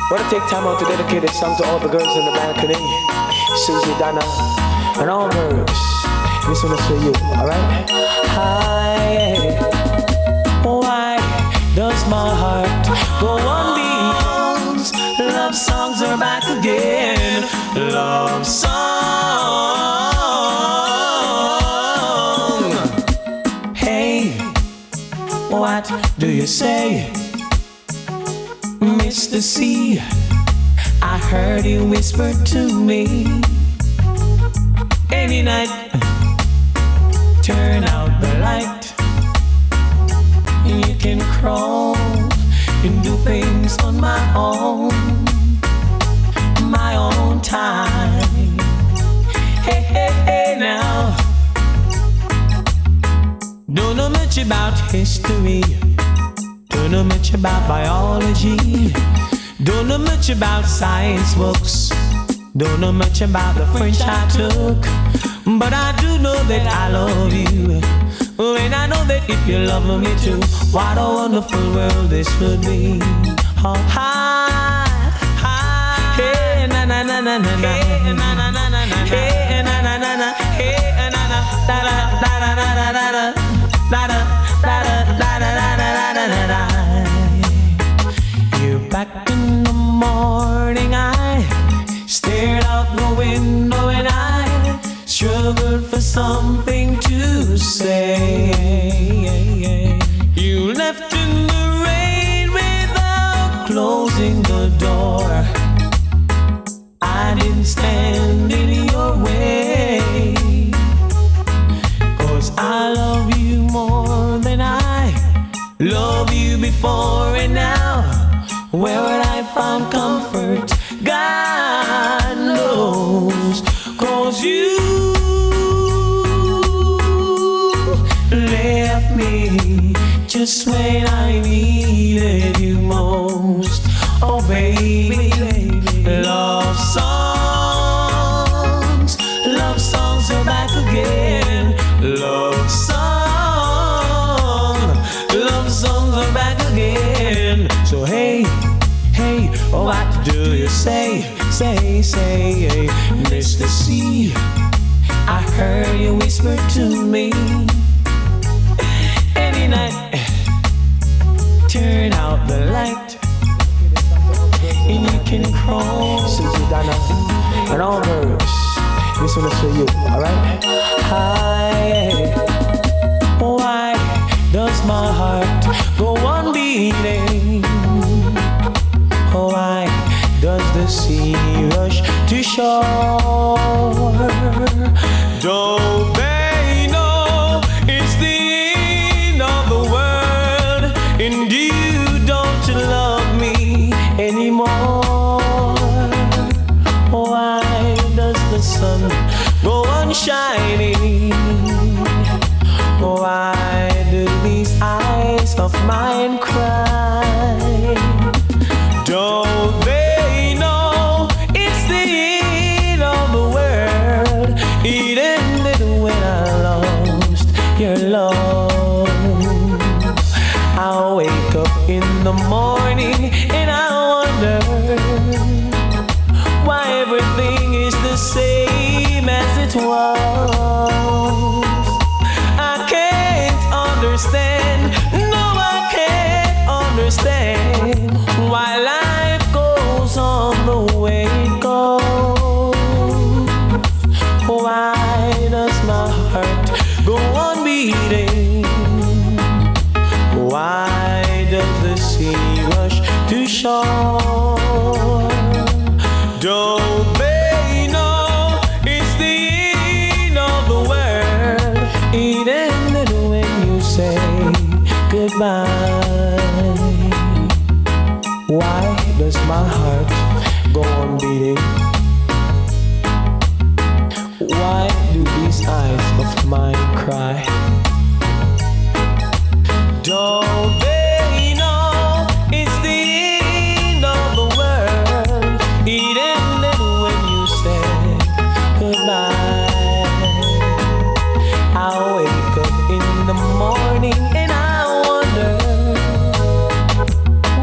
Wanna take time out to dedicate this song to all the girls in the balcony. Susie, Donna, and all girls. This one is for you, alright? Hi. Why does my heart go on beats? Love songs are back again. Love song. Hey, what do you say, Mr. C? I heard you whisper to me. Any night, turn out the light. You can crawl and do things on my own time. Hey, hey, hey now. Don't know much about history. Don't know much about biology. Don't know much about science books. Don't know much about the French I took. But I do know that I love you. And I know that if you love me too, what a wonderful world this would be. Oh, hi, hi, hey, na na na na na, hey, na na na na na, hey, na na na na, hey, na na, da da da da da da da da da da da da da. You're back in the morning. I stared out the window and I struggled for something to say. You left in the rain without closing the door. I didn't stand in your way, 'cause I love you more than I loved you before. And now, where would I find comfort? God knows, 'cause you left me just when I needed you most. Oh baby, love songs are back again. Love songs are back again. So hey, what do you say, hey, Mr. C? I heard you whisper to me. Any night, turn out the light, and you can crawl. Susie Donna and all girls, this one is for you, alright? Hi, why does my heart go on beating? Why does the sea rush to shore? Don't they know it's the end of the world, and you don't love me anymore? Why does the sun go on shining? Why do these eyes of mine cry? Don't they know it's the end of the world? It ended when I lost your love. I wake up in the morning and I wonder why everything is the same as it was. I can't understand, no I can't understand why life goes on the way it goes. Why does my heart go on beating? Why does the sea rush to shore? Don't they know it's the end of the world? It ended when you say goodbye. Why does my heart go on beating? Why do these eyes of mine cry? Don't they know it's the end of the world? It ended when you said goodbye. I wake up in the morning and I wonder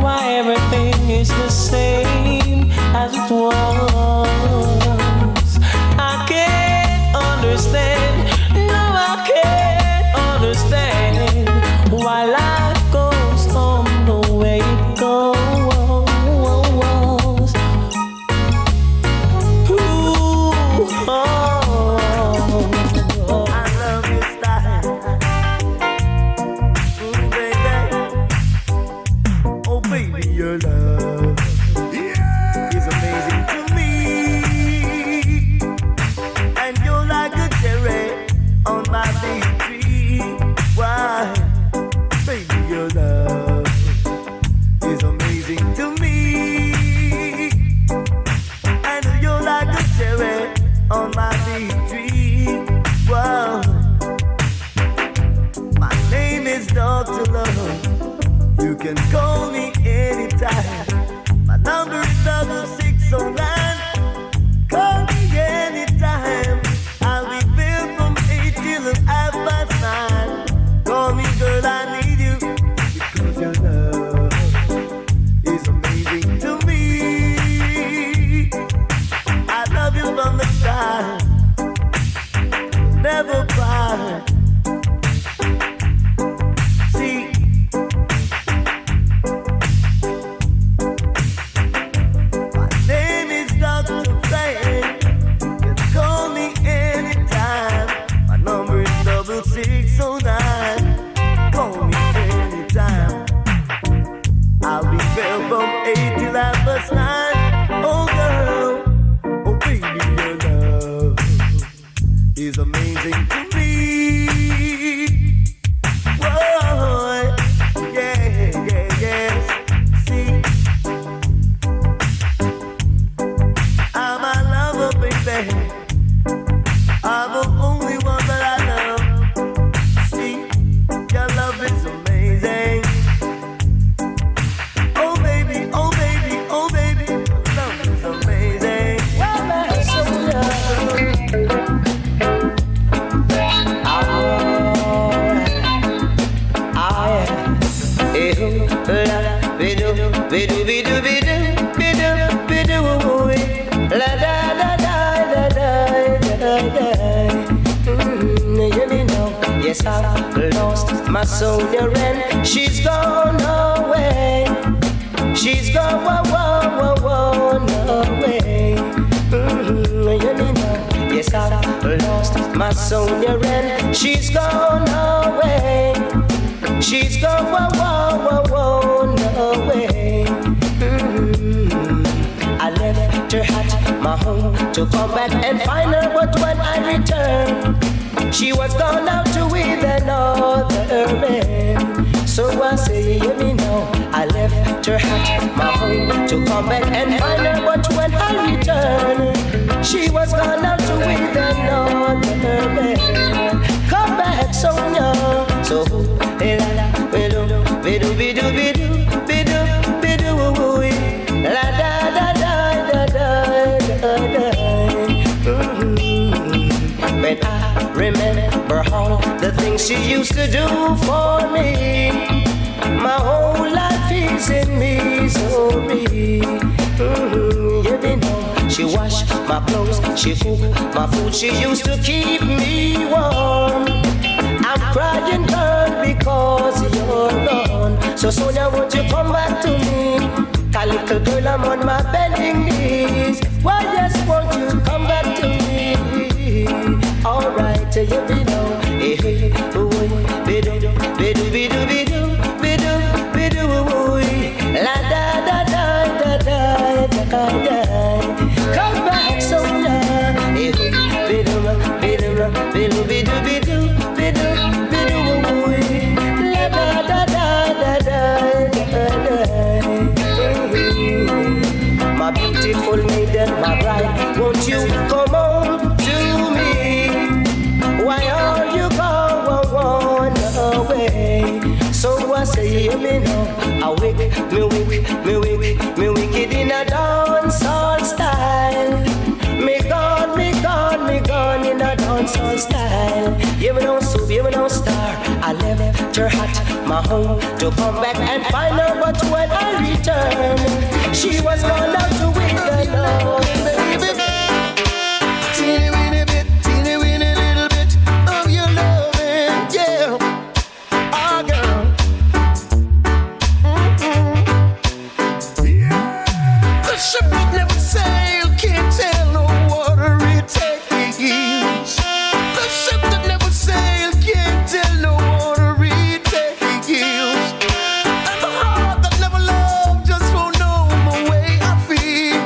why everything is the same as it was. I can't understand, no I can't understand why life goes on the way it goes. Ooh, oh. I love your style, baby. Oh, baby, your love is amazing to me. And you're like a cherry on my big tree. Why, baby, your love is amazing to me. And you're like a cherry on my big tree. Wow. My name is Dr. Love. You can call me anytime. My number is 609. Call me anytime. I'll be there from 8 till 9:30. Call me, girl, I need you. Because your love is amazing to me. I love you from the start. Never cry. See, my name is Dr. Frank. You can call me anytime. My number is 609. Call me anytime. I'll be there from 8 till 9:30. Oh girl, oh baby, your love is amazing to me. Whoa, yeah. See, I'm a lover, baby. I'm the only one that I love. See, your love is amazing. bidu bidu bidu bidu bidu la da da da da da da da. You know, yes I've lost my soldier and she's gone away. She's gone away. You know, yes I've lost my soldier and she's gone away. She's gone away. I left her at my home to come back and find her, but when I returned, she was gone out to with another man. So I say, hear me now. I left her at my home to come back and find her, but when I returned, she was gone out to with another man. Come back, Sonia. So bidu bidu bidu bidu bidu bidu la da da da da da da. When I remember all the things she used to do for me, my whole life is in misery. You know, she washed my clothes, she cooked my food, she used to keep me warm. I'm crying, girl, because you're gone. So Sonia, won't you come back to me? A little girl, I'm on my bending knees. Why, yes, won't you come back to me? Alright, you know, bidu bidu bidu bidu bidu bidu la da da da da da da da. Come back, Sonia. Bidu bidu bidu bidu bidu bidu bidu la da da da da da da. My beautiful maiden, my bride, won't you come home to me? Why are you gone away? So I say, hear me now. I wake, me wicked in a dancehall style. Me gone in a dancehall style. You me don't soup, you me don't star. I left her at my home to come back and find her, but when I returned, she was gone out to win the love, baby. Teeny weeny bit little bit of your loving, yeah. Oh, girl. Yeah. The ship that never sailed can't tell no water it takes. The ship that never sailed can't tell no water it takes. And the heart that never loved just won't know the way I feel.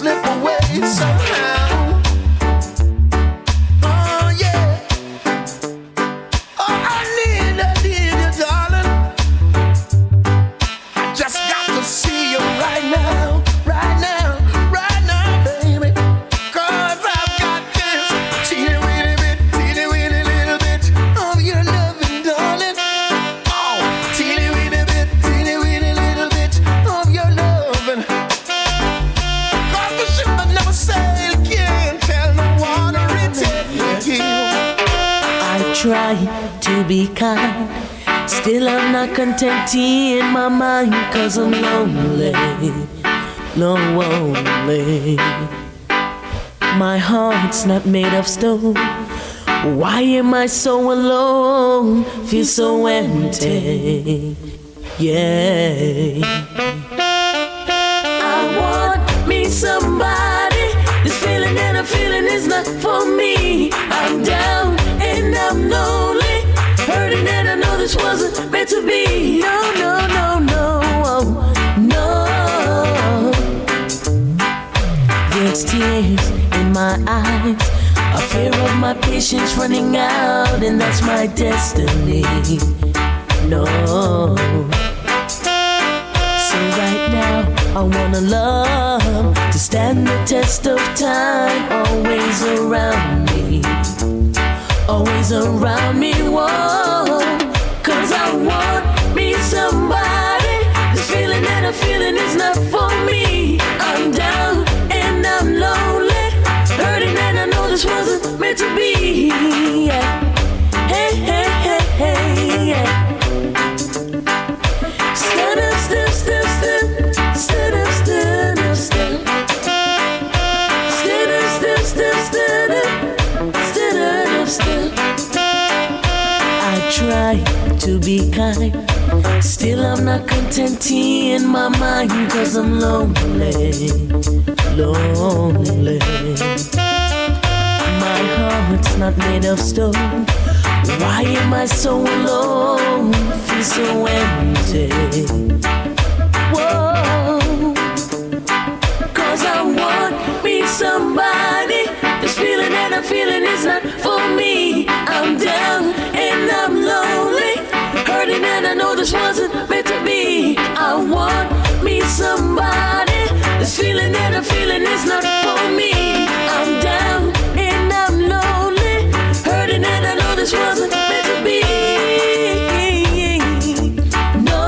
slip away somehow. Oh yeah. Oh, I need you, darling. I just got to see you right now, right now, right now, baby. 'Cause I've got this teeny weeny little bit of your loving, darling. Oh, teeny weeny little bit of your loving. 'Cause the ship that never sailed can't tell no water it take. I try to be kind, still I'm not content in my mind, 'cause I'm lonely, lonely. My heart's not made of stone. Why am I so alone? Feel so empty. Yeah. I want me somebody. This feeling that I'm feeling is not for me. I'm down and I'm lonely, hurting and I know this wasn't meant to be. No, no, no, no, no. There's tears in my eyes, a fear of my patience running out, and that's my destiny. No. So right now I wanna love to stand the test of time, always around me, always around me. Whoa, 'cause I want me somebody. This feeling that I'm feeling is not for me. I'm down and I'm lonely, hurting and I know this wasn't meant to be. Yeah. Hey, hey, hey, hey, yeah. Stand up, step, step, step. Stand up, stand up, step. Stand up, step, step, stand up. Stand up, step. I try to be kind, still I'm not content in my mind, 'cause I'm lonely, lonely. My heart's not made of stone. Why am I so alone? Feel so empty. Whoa, 'cause I want me somebody. This feeling that I'm feeling is not for me. I'm down and I'm lonely, hurting and I know this wasn't meant to be. I want me somebody. This feeling that I'm feeling is not for me. I'm down and I'm lonely, hurting and I know this wasn't meant to be. No.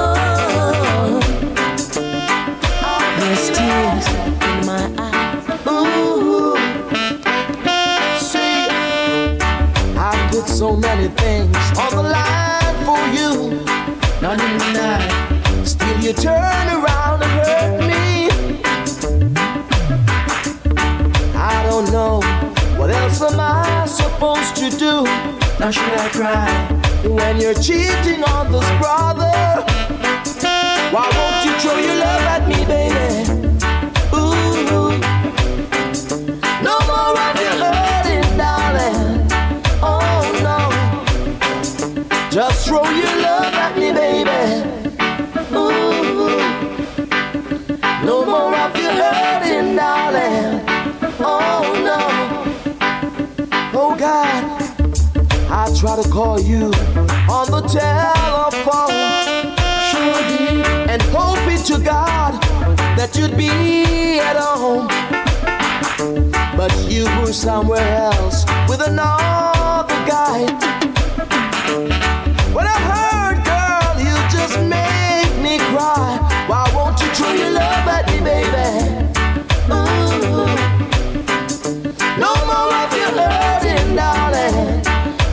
There's tears in my eyes. Ooh. See, I put so many things on the line for you. Not in the night, still you turn around and hurt me. I don't know, what else am I supposed to do? Now should I cry when you're cheating on this brother? Why won't you throw your love at me, baby? Ooh, no more of your hurting, darling. Oh no, just throw your love at me, baby. Ooh, no more of your hurting, darling. Oh no, oh God, I try to call you on the telephone, sure did, and hoping to God that you'd be at home, but you were somewhere else with another guy. When I heard, girl, you just make me cry. Why won't you throw your love at me, baby? Ooh. No more of your hurting, darling.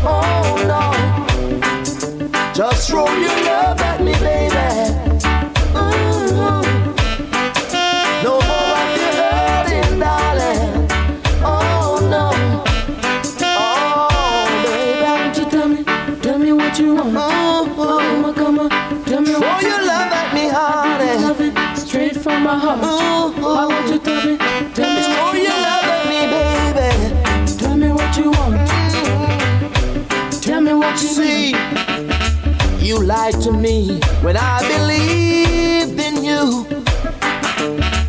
Oh no, just throw your love at me, baby. Ooh. No more of your hurting, darling. Oh no, oh baby, won't you tell me what you want? Come on, tell me what you love at me, honey. Love it straight from my heart. Why won't you tell me what you love at me, baby? Tell me what you want. Tell me what you see. You lied to me when I believed in you,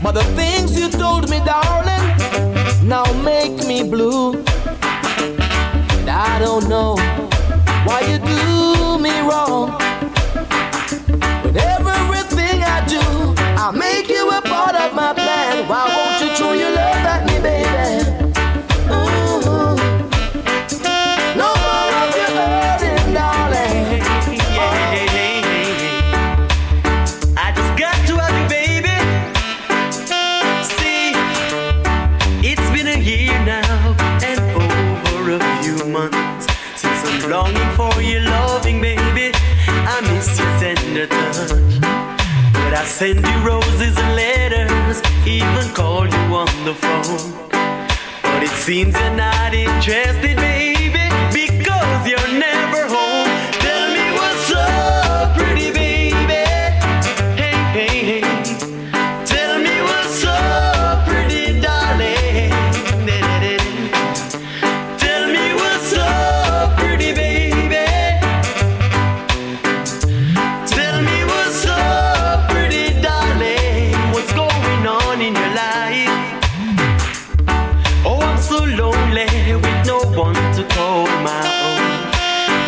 but the things you told me, darling, don't know why you do me wrong. With everything I do, I'll make you a part of my plan. Why won't you throw your love at me, baby? Ooh. No more of your hurting, darling. I just got to have you, baby. See, it's been a year now and over a few months since I'm longing for your loving, baby. I miss your tender touch. But I send you roses and letters, even call you on the phone. But it seems you're not interested, baby, because you're never home. Tell me what's up, pretty baby. Hey, hey, hey. Tell me what's up, pretty darling. Tell me what's up, pretty baby. Tell me what's up, pretty darling. What's going on in your life? Oh, I'm so lonely with no one to call my own.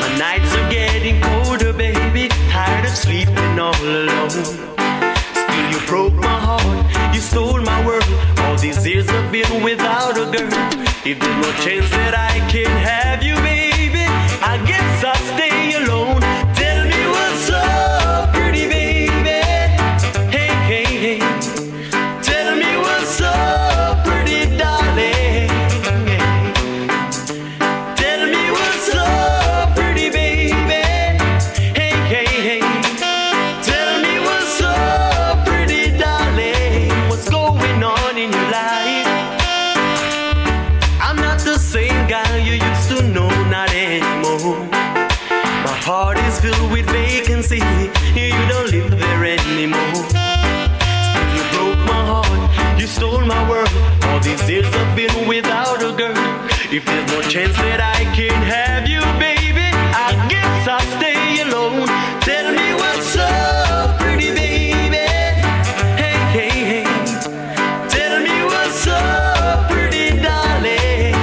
My nights are getting colder, baby. Tired of sleeping all alone. Still you broke my heart, you stole my world. All these years I've been without a girl. If there's no chance that I can have you, baby, I guess I'll stay alone. Tell me what's up, pretty baby. Hey, hey, hey. Tell me what's up, pretty darling. Tell me what's up, pretty baby. Hey, hey, hey. Tell me what's up, pretty darling. What's going on in your life? I'm not the same guy you used to know, not anymore. My heart is filled with vacancy. You don't live there anymore. Still you broke my heart, you stole my world. All these years I've been without a girl. If there's no chance that I can have you, baby, I guess I'll stay alone. Tell me what's up, pretty baby. Hey, hey, hey. Tell me what's up, pretty darling.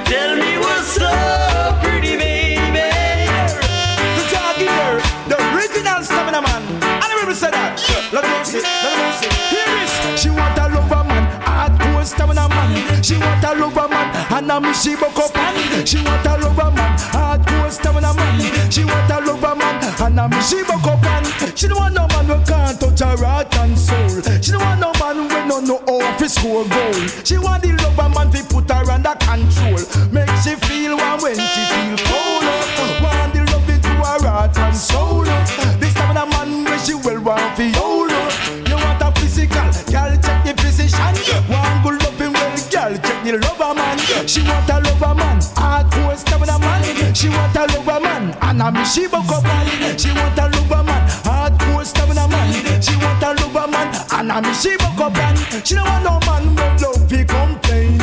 Tell me what's up, pretty baby. The Jaggy Bird, the original stamina man. I never said that. Let me see, let me see. Here is, she want a lover man, hardcore stamina man. She want a lover man, and a me she buck up man. She want a lover man, hardcore stamina man. She want a lover man, and a me she buck up man. She don't want no man who can't touch her heart and soul. She don't want no man who no know office score goal. She want the lover man to put her under control. Make she feel warm when she feel cold. Want the loving to her heart and soul. This time a man where she will want for you. You want a physical, girl check the physician. One good loving well, girl check the lover man. She want a lover man, hardcore stamina man. She want a lover man, and a me she buck up man. She want a lover man, hardcore stamina man. She want a lover man, and a me she buck up man. She don't want no man with love he complain.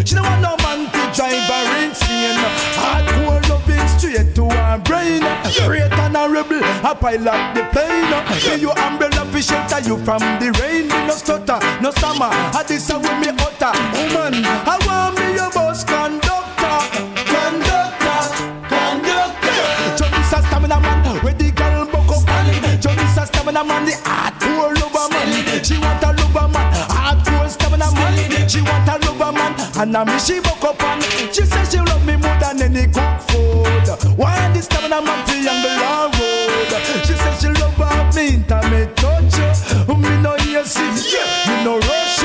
She don't want no man to drive her insane. Hardcore loving straight to her brain. Great and a rebel, a pilot the plane. Give you umbrella for shelter you from the rain. Me no stutter, no stammer. I this a with me utter. Woman, I want me your bus conductor. Conductor, conductor. Johnny's a stamina man, where the girl buck up man. Johnny's a stamina man, the hardcore lover man. She want a lover man, hardcore stamina man. She want a lover man, and a me she buck up man. She says she love me more than any cook food. Why this stamina man for Angola road? She says she love me intimate touch. Me no hear see, me no rush.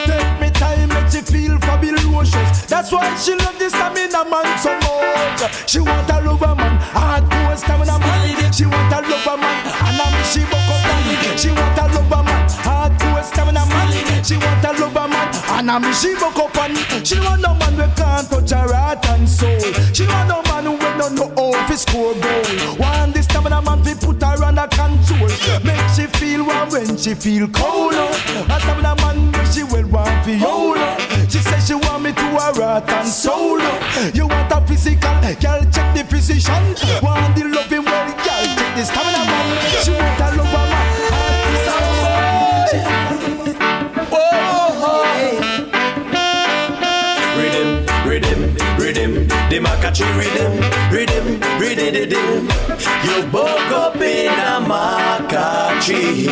Take me time, make she feel fabulous. That's why she love this stamina man so much. She want a lover man, hardcore stamina man. She want a lover man, and a me she buck up man. She want a lover man, hardcore stamina man. She want a lover man, and a me she buck up man. She want no man we can't touch her heart and soul. She want no man who no know office score goal. Want this stamina man we put her under control. Make she feel warm when she feel cold. A stamina man when she will want for you. She says she want me to her heart and soul. You want a physical, girl check the physician. Want the loving well, girl check the stamina man. She want a lover man. Rhythm, rhythm, rhythm, Makachi rhythm, rhythm. You woke up in a Makachi.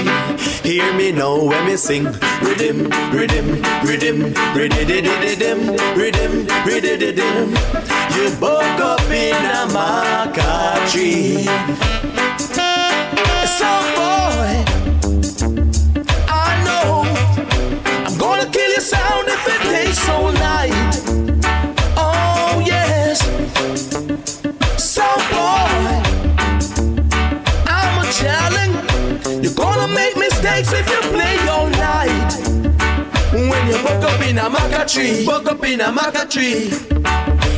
Hear me now when me sing. Rhythm, rhythm, rhythm, rhythm, rhythm, rhythm. You woke up in a Makachi. So boy, I know I'm gonna kill your sound if it takes all night. Oh yes. So boy, I'm a challenge. You're gonna make mistakes if you play all night. When you woke up in a maca tree, woke up in a maca tree.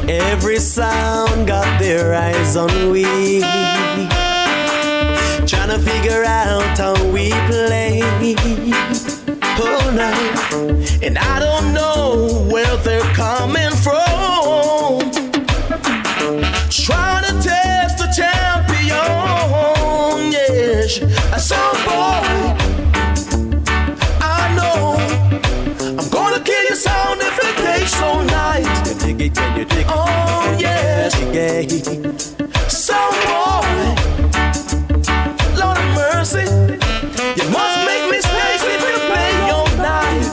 Every sound got their eyes on we, tryna figure out how we play. Oh no, and I don't know where they're coming from. Trying to test the champion, yes. So boy, I know I'm gonna kill your sound if it takes all night. Can you dig it? Oh yes. So boy, Lord of mercy, you must make mistakes if you play all night.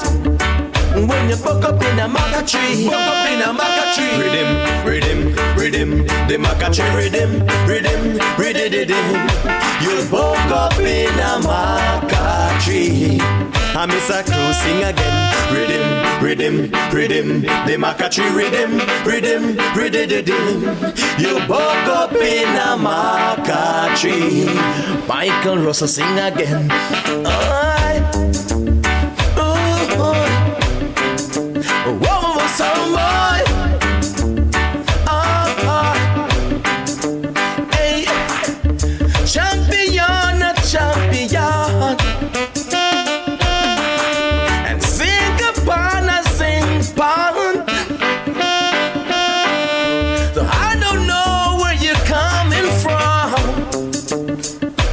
When you buck up in a maca tree, buck up in a maca tree. Rhythm, rhythm, rhythm, the maca tree. Rhythm, rhythm, rhythm. You buck up in a maca tree. I miss a Cruz sing again. Rhythm, rhythm, rhythm, the maca tree. Rhythm, rhythm, rhythm. You buck up in a maca tree. Mical, Rustle sing again. Whoa, some boy. Hey, champion, a champion. And sing upon a sing upon. So I don't know where you're coming from.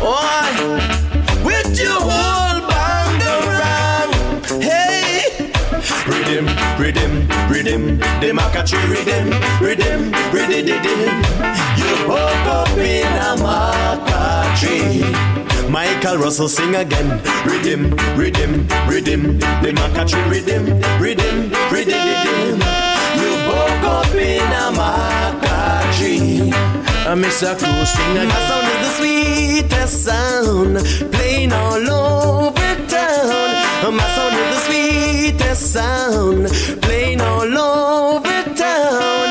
Why? With your whole bang around. Hey, rhythm, rhythm, rhythm, the maca tree. Rhythm, rhythm, rhythm. You woke up in a maca tree. Mical, Rustle sing again. Rhythm, rhythm, rhythm, the maca tree. Rhythm, rhythm, rhythm. You woke up in a maca tree. Mr. Cruz sing again. My sound is the sweetest sound, playing all over town. My sound is the sweetest sound, playing all over town.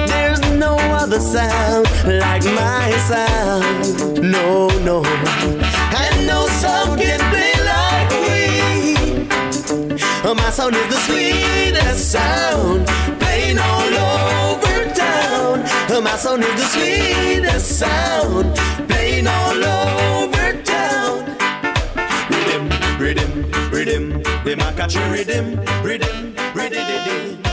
There's no other sound like my sound. No, no. And no sound can play like we. My sound is the sweetest sound, playing all over town. My sound is the sweetest sound, playing all over town. Rhythm, rhythm, rhythm, the maca tree. Rhythm, rhythm, rhythm.